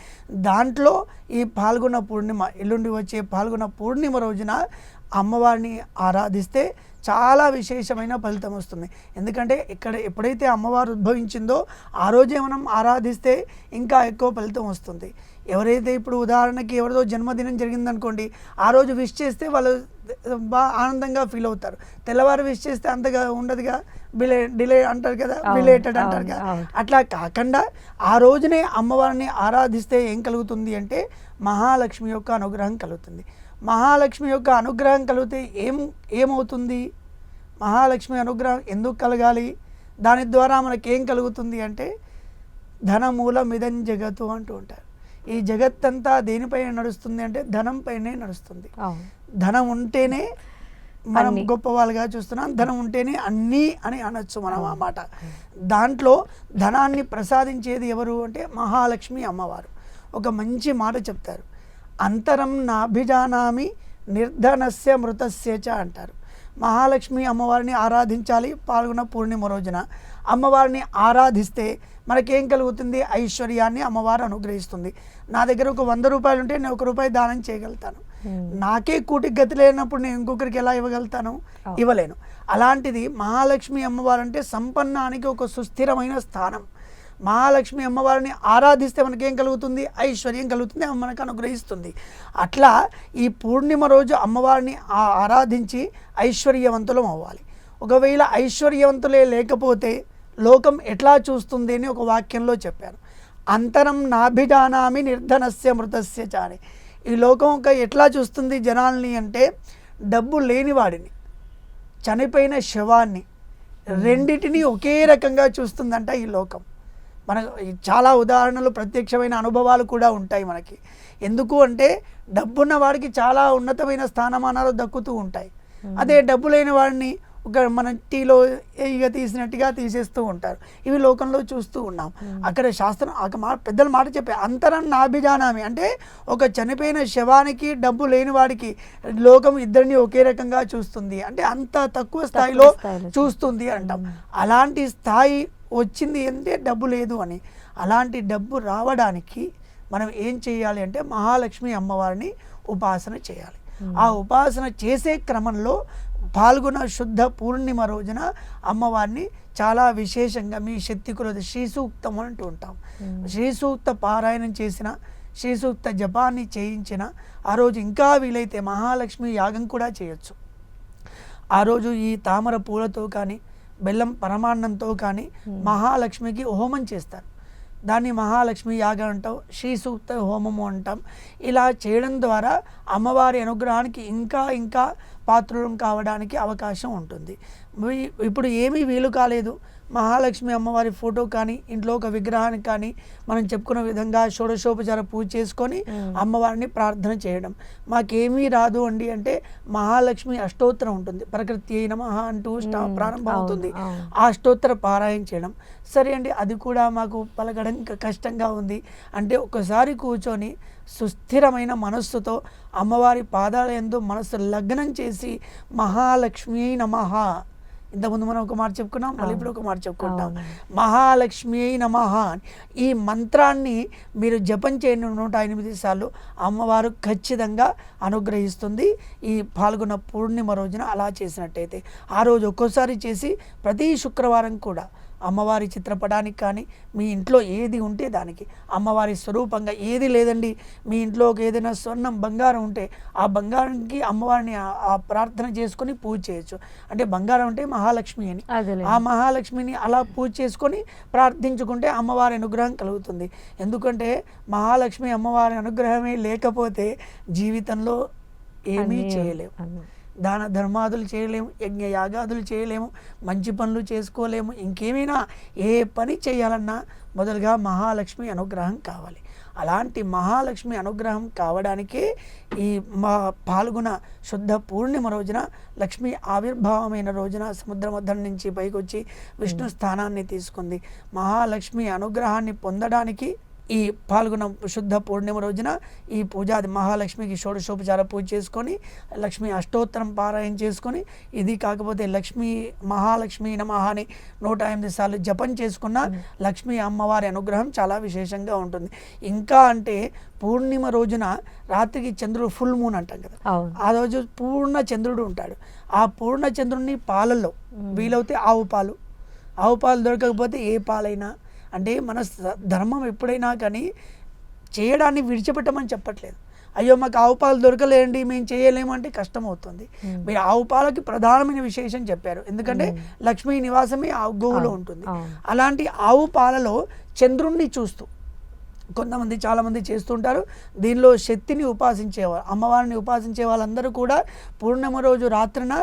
దాంట్లో ఈ పాల్గొన పూర్ణిమ, ఎల్లుండి వచ్చే పాల్గొన పూర్ణిమ రోజున అమ్మవారిని ఆరాధిస్తే చాలా విశేషమైన ఫలితం వస్తుంది. ఎందుకంటే ఎప్పుడైతే అమ్మవారు ఉద్భవించిందో ఆ రోజే మనం ఆరాధిస్తే ఇంకా ఎక్కువ ఫలితం వస్తుంది. ఎవరైతే ఇప్పుడు ఉదాహరణకి ఎవరిదో జన్మదినం జరిగిందనుకోండి, ఆ రోజు విష్ చేస్తే వాళ్ళు బాగా ఆనందంగా ఫీల్ అవుతారు. తెల్లవారు విష్ చేస్తే అంతగా ఉండదుగా, డిలే అంటారు కదా, బిలేటెడ్ అంటారు కదా. అట్లా కాకుండా ఆ రోజునే అమ్మవారిని ఆరాధిస్తే ఏం కలుగుతుంది అంటే మహాలక్ష్మి యొక్క అనుగ్రహం కలుగుతుంది. మహాలక్ష్మి యొక్క అనుగ్రహం కలిగితే ఏమవుతుంది, మహాలక్ష్మి అనుగ్రహం ఎందుకు కలగాలి, దాని ద్వారా మనకేం కలుగుతుంది అంటే ధనమూలమిదం జగత్తు అంటూ ఉంటారు. ఈ జగత్తంతా దేనిపైన నడుస్తుంది అంటే ధనం పైనే నడుస్తుంది. ధనం ఉంటేనే మనం గొప్పవాళ్ళుగా చూస్తున్నాం, ధనం ఉంటేనే అన్నీ అని అనొచ్చు మనం ఆ మాట. దాంట్లో ధనాన్ని ప్రసాదించేది ఎవరు అంటే మహాలక్ష్మి అమ్మవారు. ఒక మంచి మాట చెప్తారు, అంతరం నాభిజానామి నిర్ధనస్య మృతస్య చ అంటారు. మహాలక్ష్మి అమ్మవారిని ఆరాధించాలి. పాల్గొన పూర్ణిమ రోజున అమ్మవారిని ఆరాధిస్తే మనకేం కలుగుతుంది, ఐశ్వర్యాన్ని అమ్మవారు అనుగ్రహిస్తుంది. నా దగ్గర ఒక 100 రూపాయలు ఉంటే నేను 1 రూపాయి దానం చేయగలుగుతాను. నాకే కూటికి గతి లేనప్పుడు నేను ఇంకొకరికి ఎలా ఇవ్వగలుగుతాను, ఇవ్వలేను. అలాంటిది మహాలక్ష్మి అమ్మవారు అంటే సంపన్నానికి ఒక సుస్థిరమైన స్థానం. మహాలక్ష్మి అమ్మవారిని ఆరాధిస్తే మనకేం కలుగుతుంది, ఐశ్వర్యం కలుగుతుంది, ఆమె మనకు అనుగ్రహిస్తుంది. అట్లా ఈ పూర్ణిమ రోజు అమ్మవారిని ఆరాధించి ఐశ్వర్యవంతులం అవ్వాలి. ఒకవేళ ఐశ్వర్యవంతులే లేకపోతే లోకం ఎట్లా చూస్తుంది అని ఒక వాక్యంలో చెప్పారు, అంతరం నాభిజానామి నిర్ధనస్య మృతస్య చ అని. ఈ లోకం ఎట్లా చూస్తుంది జనాల్ని అంటే డబ్బు లేనివాడిని, చనిపోయిన శవాన్ని, రెండిటిని ఒకే రకంగా చూస్తుందంట ఈ లోకం. మనకు చాలా ఉదాహరణలు, ప్రత్యక్షమైన అనుభవాలు కూడా ఉంటాయి మనకి. ఎందుకు అంటే డబ్బున్న వాడికి చాలా ఉన్నతమైన స్థానమానాలు దక్కుతూ ఉంటాయి. అదే డబ్బు లేని వాడిని ఒక మన టీలో ఇక తీసినట్టుగా తీసేస్తూ ఉంటారు. ఇవి లోకంలో చూస్తూ ఉన్నాం. అక్కడ శాస్త్రం పెద్దల మాట చెప్పే అంతరం నాభిజానామి అంటే ఒక చనిపోయిన శవానికి డబ్బు లేని వాడికి లోకం ఇద్దరిని ఒకే రకంగా చూస్తుంది అంటే అంత తక్కువ స్థాయిలో చూస్తుంది అంటాం. అలాంటి స్థాయి వచ్చింది అంటే డబ్బు లేదు అని. అలాంటి డబ్బు రావడానికి మనం ఏం చేయాలి అంటే మహాలక్ష్మి అమ్మవారిని ఉపాసన చేయాలి. ఆ ఉపాసన చేసే క్రమంలో పాల్గొన శుద్ధ పూర్ణిమ రోజున అమ్మవారిని చాలా విశేషంగా మీ శక్తి కొలది శ్రీ సూక్తం అంటూ ఉంటాం. శ్రీ సూక్త పారాయణం చేసిన, శ్రీ సూక్త జపాన్ని చేయించిన ఆ రోజు ఇంకా వీలైతే మహాలక్ష్మి యాగం కూడా చేయొచ్చు. ఆ రోజు ఈ తామర పూలతో కానీ బెల్లం పరమాన్నంతో కానీ మహాలక్ష్మికి హోమం చేస్తారు. దాన్ని మహాలక్ష్మి యాగం అంటాం, శ్రీ సూక్త హోమము అంటాం. ఇలా చేయడం ద్వారా అమ్మవారి అనుగ్రహానికి ఇంకా ఇంకా పాత్రులం కావడానికి అవకాశం ఉంటుంది. ఇప్పుడు ఏమీ వీలు కాలేదు, మహాలక్ష్మి అమ్మవారి ఫోటో కానీ ఇంట్లో ఒక విగ్రహానికి కానీ మనం చెప్పుకున్న విధంగా షోడశోపచార పూజ చేసుకొని అమ్మవారిని ప్రార్థన చేయడం. మాకేమీ రాదు అండి అంటే మహాలక్ష్మి అష్టోత్తరం ఉంటుంది, ప్రకృతి నమః అంటూ ప్రారంభం అవుతుంది. ఆ అష్టోత్తర పారాయణ చేయడం. సరే అండి, అది కూడా మాకు పలకడం కష్టంగా ఉంది అంటే ఒకసారి కూర్చొని సుస్థిరమైన మనస్సుతో అమ్మవారి పాదాల యందు మనస్సు లగ్నం చేసి మహాలక్ష్మి నమః, ఇంతకుముందు మనం ఒక మాట చెప్పుకున్నాం, మళ్ళీ ఇప్పుడు ఒక మాట చెప్పుకుంటాం, మహాలక్ష్మి నమః. ఈ మంత్రాన్ని మీరు జపం చేయండి 108 సార్లు, అమ్మవారు ఖచ్చితంగా అనుగ్రహిస్తుంది. ఈ పాల్గొన్న పూర్ణిమ రోజున అలా చేసినట్టయితే ఆ రోజు ఒక్కోసారి చేసి ప్రతి శుక్రవారం కూడా అమ్మవారి చిత్రపటానికి కానీ మీ ఇంట్లో ఏది ఉంటే దానికి అమ్మవారి స్వరూపంగా, ఏది లేదండి మీ ఇంట్లో ఏదైనా స్వర్ణం బంగారం ఉంటే ఆ బంగారానికి అమ్మవారిని ఆ ప్రార్థన చేసుకొని పూజ చేయొచ్చు. అంటే బంగారం అంటే మహాలక్ష్మి అని, ఆ మహాలక్ష్మిని అలా పూజ చేసుకొని ప్రార్థించుకుంటే అమ్మవారి అనుగ్రహం కలుగుతుంది. ఎందుకంటే మహాలక్ష్మి అమ్మవారి అనుగ్రహమే లేకపోతే జీవితంలో ఏమీ చేయలేము. దాన ధర్మాదులు చేయలేము, యజ్ఞ యాగాదులు చేయలేము, మంచి పనులు చేసుకోలేము. ఇంకేమైనా ఏ పని చేయాలన్నా మొదలుగా మహాలక్ష్మి అనుగ్రహం కావాలి. అలాంటి మహాలక్ష్మి అనుగ్రహం కావడానికే ఈ పాల్గొన శుద్ధ పూర్ణిమ రోజున లక్ష్మి ఆవిర్భావమైన రోజున సముద్ర మధ్యం నుంచి పైకి వచ్చి విష్ణు స్థానాన్ని తీసుకుంది. మహాలక్ష్మి అనుగ్రహాన్ని పొందడానికి ఈ పాల్గొన శుద్ధ పూర్ణిమ రోజున ఈ పూజాది మహాలక్ష్మికి షోడశోపచార పూజ చేసుకొని లక్ష్మి అష్టోత్తరం పారాయణ చేసుకొని, ఇది కాకపోతే మహాలక్ష్మి నమః అని 108 సార్లు జపం చేసుకున్న లక్ష్మీ అమ్మవారి అనుగ్రహం చాలా విశేషంగా ఉంటుంది. ఇంకా అంటే పూర్ణిమ రోజున రాత్రికి చంద్రుడు ఫుల్ మూన్ అంటాం కదా, ఆ రోజు పూర్ణ చంద్రుడు ఉంటాడు. ఆ పూర్ణ చంద్రుడిని పాలల్లో వీలవుతే ఆవు పాలు దొరకకపోతే ఏ పాలైనా, అంటే మన ధర్మం ఎప్పుడైనా కానీ చేయడాన్ని విడిచిపెట్టమని చెప్పట్లేదు. అయ్యో మాకు ఆవు పాలు దొరకలేండి మేము చేయలేము అంటే కష్టం అవుతుంది. మీరు ఆవు పాలకి ప్రధానమైన విశేషం చెప్పారు, ఎందుకంటే లక్ష్మీ నివాసమే ఆ గోవులో ఉంటుంది. అలాంటి ఆవు పాలలో చంద్రుణ్ణి చూస్తూ కొంతమంది చాలామంది చేస్తుంటారు. దీనిలో శక్తిని ఉపాసించేవారు, అమ్మవారిని ఉపాసించే వాళ్ళందరూ కూడా పూర్ణిమ రోజు రాత్రిన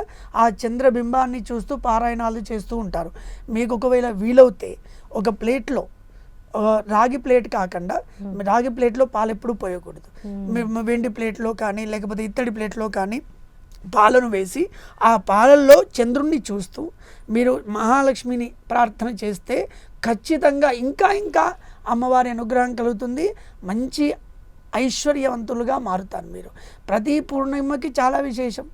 ఆ చంద్రబింబాన్ని చూస్తూ పారాయణాలు చేస్తూ ఉంటారు. మీకు ఒకవేళ వీలవుతే ఒక ప్లేట్లో, రాగి ప్లేట్ కాకుండా, రాగి ప్లేట్లో పాలు ఎప్పుడు పోయకూడదు, వెండి ప్లేట్లో కానీ లేకపోతే ఇత్తడి ప్లేట్లో కానీ పాలను వేసి ఆ పాలల్లో చంద్రుణ్ణి చూస్తూ మీరు మహాలక్ష్మిని ప్రార్థన చేస్తే ఖచ్చితంగా ఇంకా ఇంకా అమ్మవారి అనుగ్రహం కలుగుతుంది. మంచి ఐశ్వర్యవంతులుగా మారుతారు మీరు. ప్రతి పూర్ణిమకి చాలా విశేషం.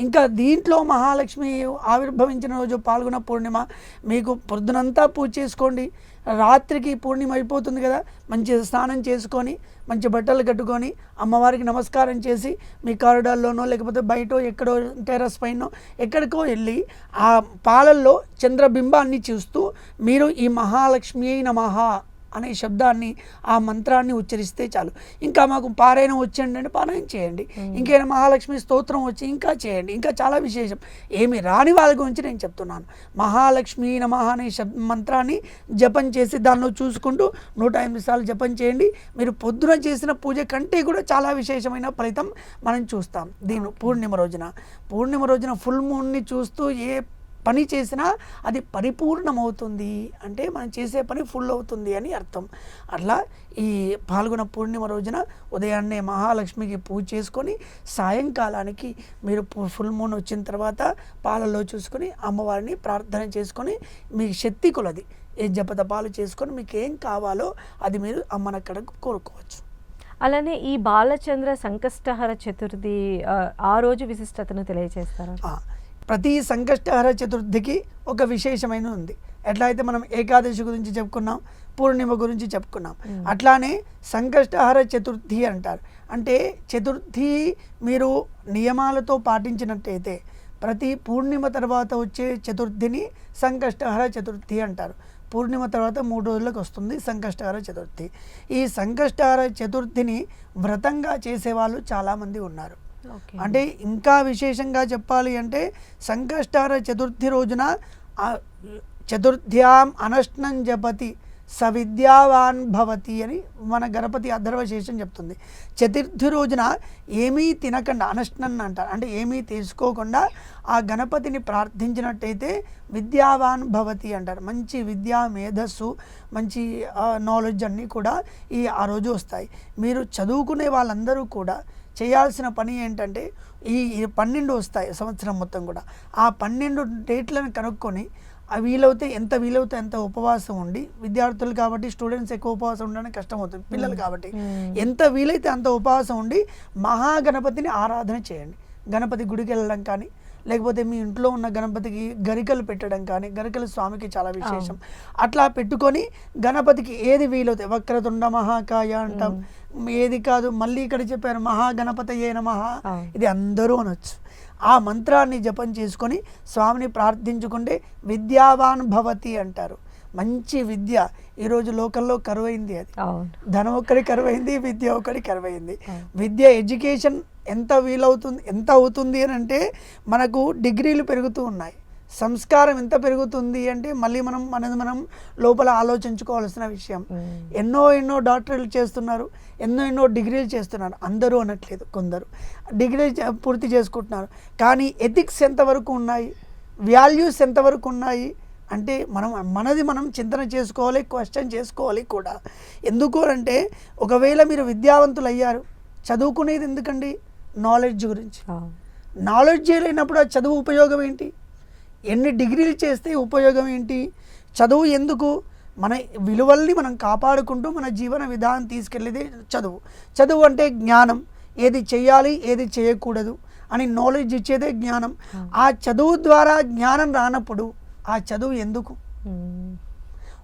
ఇంకా దీంట్లో మహాలక్ష్మి ఆవిర్భవించిన రోజు పాల్గొన పూర్ణిమ, మీకు పొద్దునంతా పూజ చేసుకోండి, రాత్రికి పూర్ణిమ అయిపోతుంది కదా, మంచి స్నానం చేసుకొని మంచి బట్టలు కట్టుకొని అమ్మవారికి నమస్కారం చేసి మీ కారిడార్లోనో లేకపోతే బయట ఎక్కడో టెర్రస్ పైన ఎక్కడికో వెళ్ళి ఆ పాలల్లో చంద్రబింబాన్ని చూస్తూ మీరు ఈ మహాలక్ష్మి నమః అనే శబ్దాన్ని, ఆ మంత్రాన్ని ఉచ్చరిస్తే చాలు. ఇంకా మాకు పారాయణం వచ్చండి అంటే పారాయణ చేయండి, ఇంకేమైనా మహాలక్ష్మి స్తోత్రం వచ్చి ఇంకా చేయండి. ఇంకా చాలా విశేషం. ఏమి రాని వాళ్ళ గురించి నేను చెప్తున్నాను. మహాలక్ష్మి నమః అనే మంత్రాన్ని జపం చేసి దానిలో చూసుకుంటూ 108 సార్లు జపం చేయండి. మీరు పొద్దున చేసిన పూజ కంటే కూడా చాలా విశేషమైన ఫలితం మనం చూస్తాం. పూర్ణిమ రోజున ఫుల్ మూన్ని చూస్తూ ఏ పని చేసినా అది పరిపూర్ణమవుతుంది, అంటే మనం చేసే పని ఫుల్ అవుతుంది అని అర్థం. అట్లా ఈ పాల్గొన పూర్ణిమ రోజున ఉదయాన్నే మహాలక్ష్మికి పూజ చేసుకొని సాయంకాలానికి మీరు ఫుల్ మూన్ వచ్చిన తర్వాత పాలలో చూసుకొని అమ్మవారిని ప్రార్థన చేసుకొని మీ శక్తి కొలది ఏ జపతపాలు చేసుకొని మీకు ఏం కావాలో అది మీరు అమ్మనక్కడ కోరుకోవచ్చు. అలానే ఈ బాలచంద్ర సంకష్టహర చతుర్థి ఆ రోజు విశిష్టతను తెలియజేస్తారా? ప్రతి సంకష్టహర చతుర్థికి ఒక విశేషమైన ఉంది. ఎట్లా అయితే మనం ఏకాదశి గురించి చెప్పుకున్నాం, పూర్ణిమ గురించి చెప్పుకున్నాం, అట్లానే సంకష్టహర చతుర్థి అంటారు. అంటే చతుర్థి మీరు నియమాలతో పాటించినట్టయితే ప్రతి పూర్ణిమ తర్వాత వచ్చే చతుర్థిని సంకష్టహర చతుర్థి అంటారు. పూర్ణిమ తర్వాత 3 రోజులకు వస్తుంది సంకష్టహర చతుర్థి. ఈ సంకష్టహర చతుర్థిని వ్రతంగా చేసేవాళ్ళు చాలామంది ఉన్నారు. అంటే ఇంకా విశేషంగా చెప్పాలి అంటే సంకష్టహర చతుర్థి రోజున చతుర్థ్యాం అనశ్నం జపతి సవిద్యావాన్ భవతి అని మన గణపతి అథర్వశేషం చెప్తుంది. చతుర్థి రోజున ఏమీ తినకుండా అనశ్నన్ అంటారు, అంటే ఏమీ తీసుకోకుండా ఆ గణపతిని ప్రార్థించినట్టయితే విద్యావాన్ భవతి అంటారు. మంచి విద్యా మేధస్సు మంచి నాలెడ్జ్ అన్నీ కూడా ఆ రోజు వస్తాయి. మీరు చదువుకునే వాళ్ళందరూ కూడా చేయాల్సిన పని ఏంటంటే ఈ 12 వస్తాయి సంవత్సరం మొత్తం కూడా, ఆ 12 డేట్లను కనుక్కొని వీలవుతే ఎంత ఉపవాసం ఉండి, విద్యార్థులు కాబట్టి స్టూడెంట్స్ ఎక్కువ ఉపవాసం ఉండడానికి కష్టమవుతుంది, పిల్లలు కాబట్టి ఎంత వీలైతే అంత ఉపవాసం ఉండి మహాగణపతిని ఆరాధన చేయండి. గణపతి గుడికి వెళ్ళడం కానీ, లేకపోతే మీ ఇంట్లో ఉన్న గణపతికి గరికలు పెట్టడం కానీ, గరికలు స్వామికి చాలా విశేషం, అట్లా పెట్టుకొని గణపతికి ఏది వీలవుతాయి, వక్రతుండ మహాకాయ అంటాం, ఏది కాదు మళ్ళీ ఇక్కడ చెప్పారు మహాగణపతయే నమః, ఇది అందరూ అనొచ్చు. ఆ మంత్రాన్ని జపం చేసుకొని స్వామిని ప్రార్థించుకుంటే విద్యావాన్ భవతి అంటారు. మంచి విద్య ఈరోజు లోకల్లో కరువైంది, అది ధనం ఒక్కడి కరువైంది, విద్య ఒక్కడి కరువైంది. విద్య ఎడ్యుకేషన్ ఎంత అవుతుంది అని అంటే మనకు డిగ్రీలు పెరుగుతూ ఉన్నాయి, సంస్కారం ఎంత పెరుగుతుంది అంటే మళ్ళీ మనం లోపల ఆలోచించుకోవాల్సిన విషయం. ఎన్నో డాక్టర్లు చేస్తున్నారు, ఎన్నో డిగ్రీలు చేస్తున్నారు, అందరూ అనట్లేదు, కొందరు డిగ్రీ పూర్తి చేసుకుంటున్నారు, కానీ ఎథిక్స్ ఎంతవరకు ఉన్నాయి, వాల్యూస్ ఎంతవరకు ఉన్నాయి అంటే మనం చింతన చేసుకోవాలి, క్వశ్చన్ చేసుకోవాలి కూడా. ఎందుకు అంటే ఒకవేళ మీరు విద్యావంతులు అయ్యారు, చదువుకునేది ఎందుకండి, నాలెడ్జ్ గురించి. నాలెడ్జ్ లేనప్పుడు ఆ చదువు ఉపయోగం ఏంటి, ఎన్ని డిగ్రీలు చేస్తే ఉపయోగం ఏంటి, చదువు ఎందుకు, మన విలువల్ని మనం కాపాడుకుంటూ మన జీవన విధానం తీసుకెళ్ళేది చదువు అంటే జ్ఞానం, ఏది చేయాలి ఏది చేయకూడదు అని నాలెడ్జ్ ఇచ్చేదే జ్ఞానం. ఆ చదువు ద్వారా జ్ఞానం రానప్పుడు ఆ చదువు ఎందుకు?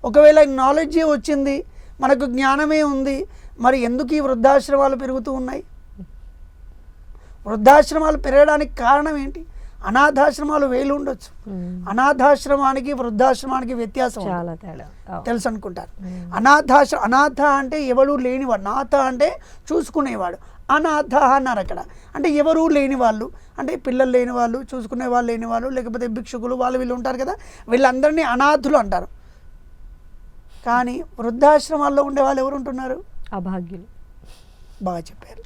ఒకవేళ నాలెడ్జే వచ్చింది, మనకు జ్ఞానమే ఉంది, మరి ఎందుకు ఈ వృద్ధాశ్రమాలు పెరుగుతూ ఉన్నాయి? వృద్ధాశ్రమాలు పెరగడానికి కారణం ఏంటి? అనాథాశ్రమాలు వేలు ఉండొచ్చు, అనాథాశ్రమానికి వృద్ధాశ్రమానికి వ్యత్యాసం చాలా తెలుసు అనుకుంటారు. అనాథ అంటే ఎవరు లేనివాడు, నాథ అంటే చూసుకునేవాడు, అనాథ అన్నారు అక్కడ, అంటే ఎవరు లేని వాళ్ళు, అంటే పిల్లలు లేని వాళ్ళు, చూసుకునే వాళ్ళు లేని వాళ్ళు, లేకపోతే భిక్షుకులు వీళ్ళు ఉంటారు కదా, వీళ్ళందరినీ అనాథులు అంటారు. కానీ వృద్ధాశ్రమాల్లో ఉండే వాళ్ళు ఎవరు ఉంటున్నారు? అభాగ్యులు. బాగా చెప్పారు,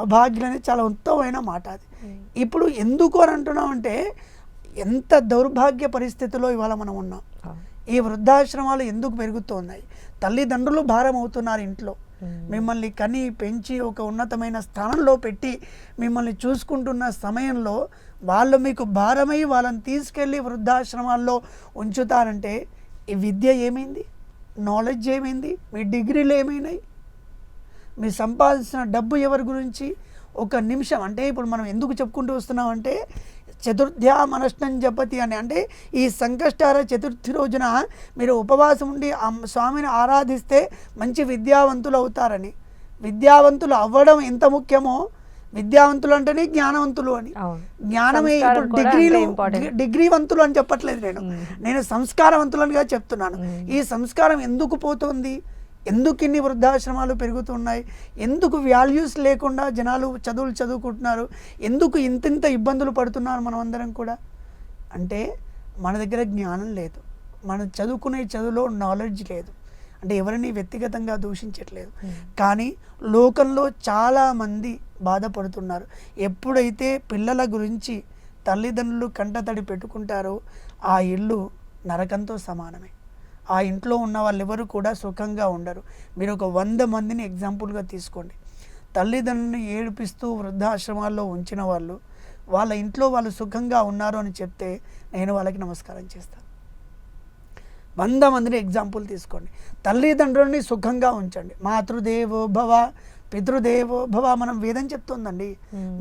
అభాగ్యులు అనేది చాలా ఉత్తమమైన మాట. అది ఇప్పుడు ఎందుకు అని అంటున్నామంటే ఎంత దౌర్భాగ్య పరిస్థితిలో ఇవాళ మనం ఉన్నాం. ఈ వృద్ధాశ్రమాలు ఎందుకు పెరుగుతున్నాయి? తల్లిదండ్రులు భారం అవుతున్నారు ఇంట్లో, మిమ్మల్ని కని పెంచి ఒక ఉన్నతమైన స్థానంలో పెట్టి మిమ్మల్ని చూసుకుంటున్న సమయంలో వాళ్ళు మీకు భారమై వాళ్ళని తీసుకెళ్ళి వృద్ధాశ్రమాల్లో ఉంచుతారంటే ఈ విద్య ఏమైంది, నాలెడ్జ్ ఏమైంది, మీ డిగ్రీలు ఏమైనాయి, మీరు సంపాదించిన డబ్బు ఎవరి గురించి? ఒక నిమిషం అంటే ఇప్పుడు మనం ఎందుకు చెప్పుకుంటూ వస్తున్నామంటే చతుర్థ్యా మనశ్నం జపతి అని, అంటే ఈ సంకష్టహర చతుర్థి రోజున మీరు ఉపవాసం ఉండి స్వామిని ఆరాధిస్తే మంచి విద్యావంతులు అవుతారని. విద్యావంతులు అవ్వడం ఎంత ముఖ్యమో, విద్యావంతులు అంటేనే జ్ఞానవంతులు అని. జ్ఞానమే ఇప్పుడు డిగ్రీవంతులు అని చెప్పట్లేదు, నేను సంస్కారవంతులనిగా చెప్తున్నాను. ఈ సంస్కారం ఎందుకు పోతుంది? ఎందుకు ఇన్ని వృద్ధాశ్రమాలు పెరుగుతున్నాయి? ఎందుకు వాల్యూస్ లేకుండా జనాలు చదువుకుంటున్నారు? ఎందుకు ఇంత ఇబ్బందులు పడుతున్నారు మనం అందరం కూడా? అంటే మన దగ్గర జ్ఞానం లేదు, మనం చదువుకునే చదువులో నాలెడ్జ్ లేదు. అంటే ఎవరిని వ్యక్తిగతంగా దూషించట్లేదు, కానీ లోకంలో చాలామంది బాధపడుతున్నారు. ఎప్పుడైతే పిల్లల గురించి తల్లిదండ్రులు కంటతడి పెట్టుకుంటారో ఆ ఇల్లు నరకంతో సమానమే. ఆ ఇంట్లో ఉన్న వాళ్ళు ఎవరు కూడా సుఖంగా ఉండరు. మీరు ఒక 100 మందిని ఎగ్జాంపుల్గా తీసుకోండి. తల్లిదండ్రులను ఏడిపిస్తూ వృద్ధాశ్రమాల్లో ఉంచిన వాళ్ళు వాళ్ళ ఇంట్లో వాళ్ళు సుఖంగా ఉన్నారు అని చెప్తే నేను వాళ్ళకి నమస్కారం చేస్తాను. 100 మందిని ఎగ్జాంపుల్ తీసుకోండి. తల్లిదండ్రులని సుఖంగా ఉంచండి. మాతృదేవో భవ పితృదేవో భవ మనం వేదం చెప్తుందండి.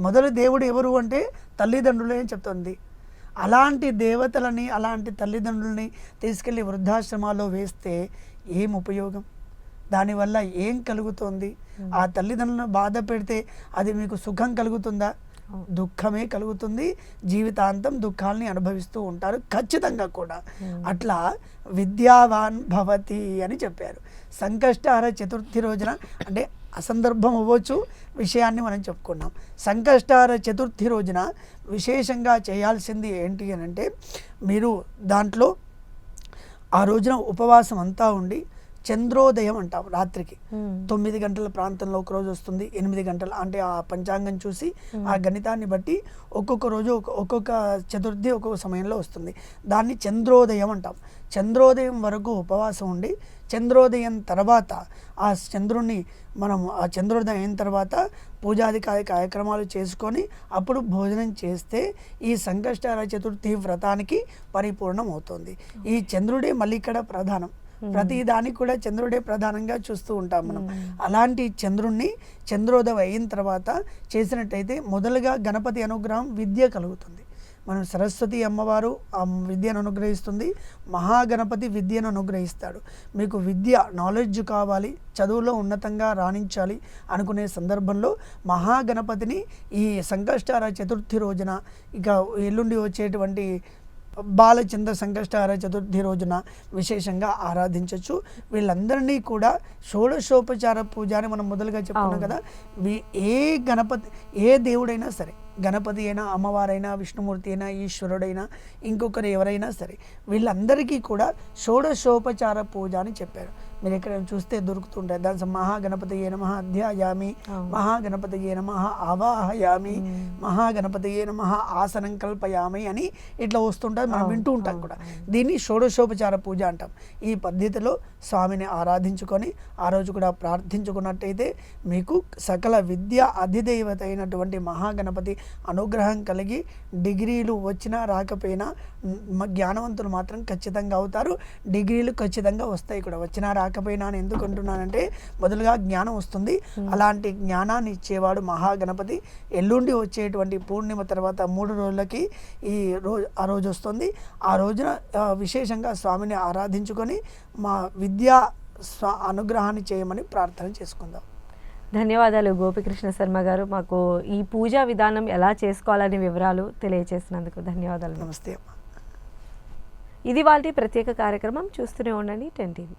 మొదలు దేవుడు ఎవరు అంటే తల్లిదండ్రులే అని చెప్తుంది. అలాంటి దేవతలని అలాంటి తల్లిదండ్రులని తీసుకెళ్ళి వృద్ధాశ్రమాల్లో వేస్తే ఏం ఉపయోగం? దానివల్ల ఏం కలుగుతుంది? ఆ తల్లిదండ్రులను బాధ పెడితే అది మీకు సుఖం కలుగుతుందా? దుఃఖమే కలుగుతుంది. జీవితాంతం దుఃఖాలని అనుభవిస్తూ ఉంటారు ఖచ్చితంగా కూడా. అట్లా విద్యావాన్ భవతి అని చెప్పారు. సంకష్టహర చతుర్థి రోజున, అంటే అసందర్భం అవ్వచ్చు, విషయాన్ని మనం చెప్పుకున్నాం. సంకష్టహర చతుర్థి రోజున విశేషంగా చేయాల్సింది ఏంటి అని అంటే, మీరు దాంట్లో ఆ రోజున ఉపవాసం అంతా ఉండి చంద్రోదయం అంటాం రాత్రికి 9 గంటల ప్రాంతంలో ఒక రోజు వస్తుంది, 8 గంటల, అంటే ఆ పంచాంగం చూసి ఆ గణితాన్ని బట్టి ఒక్కొక్క రోజు ఒక్కొక్క చతుర్థి ఒక్కొక్క సమయంలో వస్తుంది. దాన్ని చంద్రోదయం అంటాం. చంద్రోదయం వరకు ఉపవాసం ఉండి చంద్రోదయం తర్వాత ఆ చంద్రుణ్ణి మనం ఆ చంద్రోదయం అయిన తర్వాత పూజాది కార్యక్రమాలు చేసుకొని అప్పుడు భోజనం చేస్తే ఈ సంకష్టహర చతుర్థి వ్రతానికి పరిపూర్ణం అవుతుంది. ఈ చంద్రుడే మళ్ళీ ఇక్కడ ప్రధానం. ప్రతి దానికి కూడా చంద్రుడే ప్రధానంగా చూస్తూ ఉంటాం మనం. అలాంటి చంద్రుణ్ణి చంద్రోదయం అయిన తర్వాత చేసినట్టయితే మొదలుగా గణపతి అనుగ్రహం, విద్య కలుగుతుంది. మనం సరస్వతి అమ్మవారు ఆ విద్యను అనుగ్రహిస్తుంది, మహాగణపతి విద్యను అనుగ్రహిస్తాడు. మీకు విద్య నాలెడ్జ్ కావాలి, చదువులో ఉన్నతంగా రాణించాలి అనుకునే సందర్భంలో మహాగణపతిని ఈ సంకష్టహర చతుర్థి రోజున, ఇక ఎల్లుండి వచ్చేటువంటి బాలచంద్ర సంకష్టహర చతుర్థి రోజున విశేషంగా ఆరాధించవచ్చు. వీళ్ళందరినీ కూడా షోడశోపచార పూజ అని మనం మొదలుగా చెప్పుకున్నాం కదా. ఏ గణపతి, ఏ దేవుడైనా సరే, గణపతి అయినా, అమ్మవారైనా, విష్ణుమూర్తి అయినా, ఈశ్వరుడైనా, ఇంకొకరు ఎవరైనా సరే, వీళ్ళందరికీ కూడా షోడశోపచార పూజ అని చెప్పారు. మీరు ఎక్కడైనా చూస్తే దొరుకుతుంటాయి. దాని మహాగణపతయే నమః అధ్యాయామి, మహాగణపతయే నమః ఆవాహయామి, మహాగణపతయే నమః ఆసనం కల్పయామి అని ఇట్లా వస్తుంటుంది, మనం వింటూ ఉంటాం కూడా. దీన్ని షోడశోపచార పూజ అంటాం. ఈ పద్ధతిలో స్వామిని ఆరాధించుకొని ఆ రోజు కూడా ప్రార్థించుకున్నట్టయితే మీకు సకల విద్య అధిదేవత అయినటువంటి మహాగణపతి అనుగ్రహం కలిగి డిగ్రీలు వచ్చినా రాకపోయినా జ్ఞానవంతులు మాత్రం ఖచ్చితంగా అవుతారు. డిగ్రీలు ఖచ్చితంగా వస్తాయి కూడా. వచ్చినా రాకపోయినా అని ఎందుకు అంటున్నానంటే, మొదలుగా జ్ఞానం వస్తుంది. అలాంటి జ్ఞానాన్ని ఇచ్చేవాడు మహాగణపతి. ఎల్లుండి వచ్చేటువంటి పూర్ణిమ తర్వాత 3 రోజులకి ఆ రోజు వస్తుంది. ఆ రోజున విశేషంగా స్వామిని ఆరాధించుకొని మా విద్యా అనుగ్రహాన్ని చేయమని ప్రార్థన చేసుకుందాం. ధన్యవాదాలు గోపికృష్ణ శర్మ గారు. మాకు ఈ పూజా విధానం ఎలా చేసుకోవాలనే వివరాలు తెలియజేసినందుకు ధన్యవాదాలు. నమస్తే అమ్మా. ఇది వాళ్ళ ప్రత్యేక కార్యక్రమం. చూస్తూనే ఉండండి 10 TV.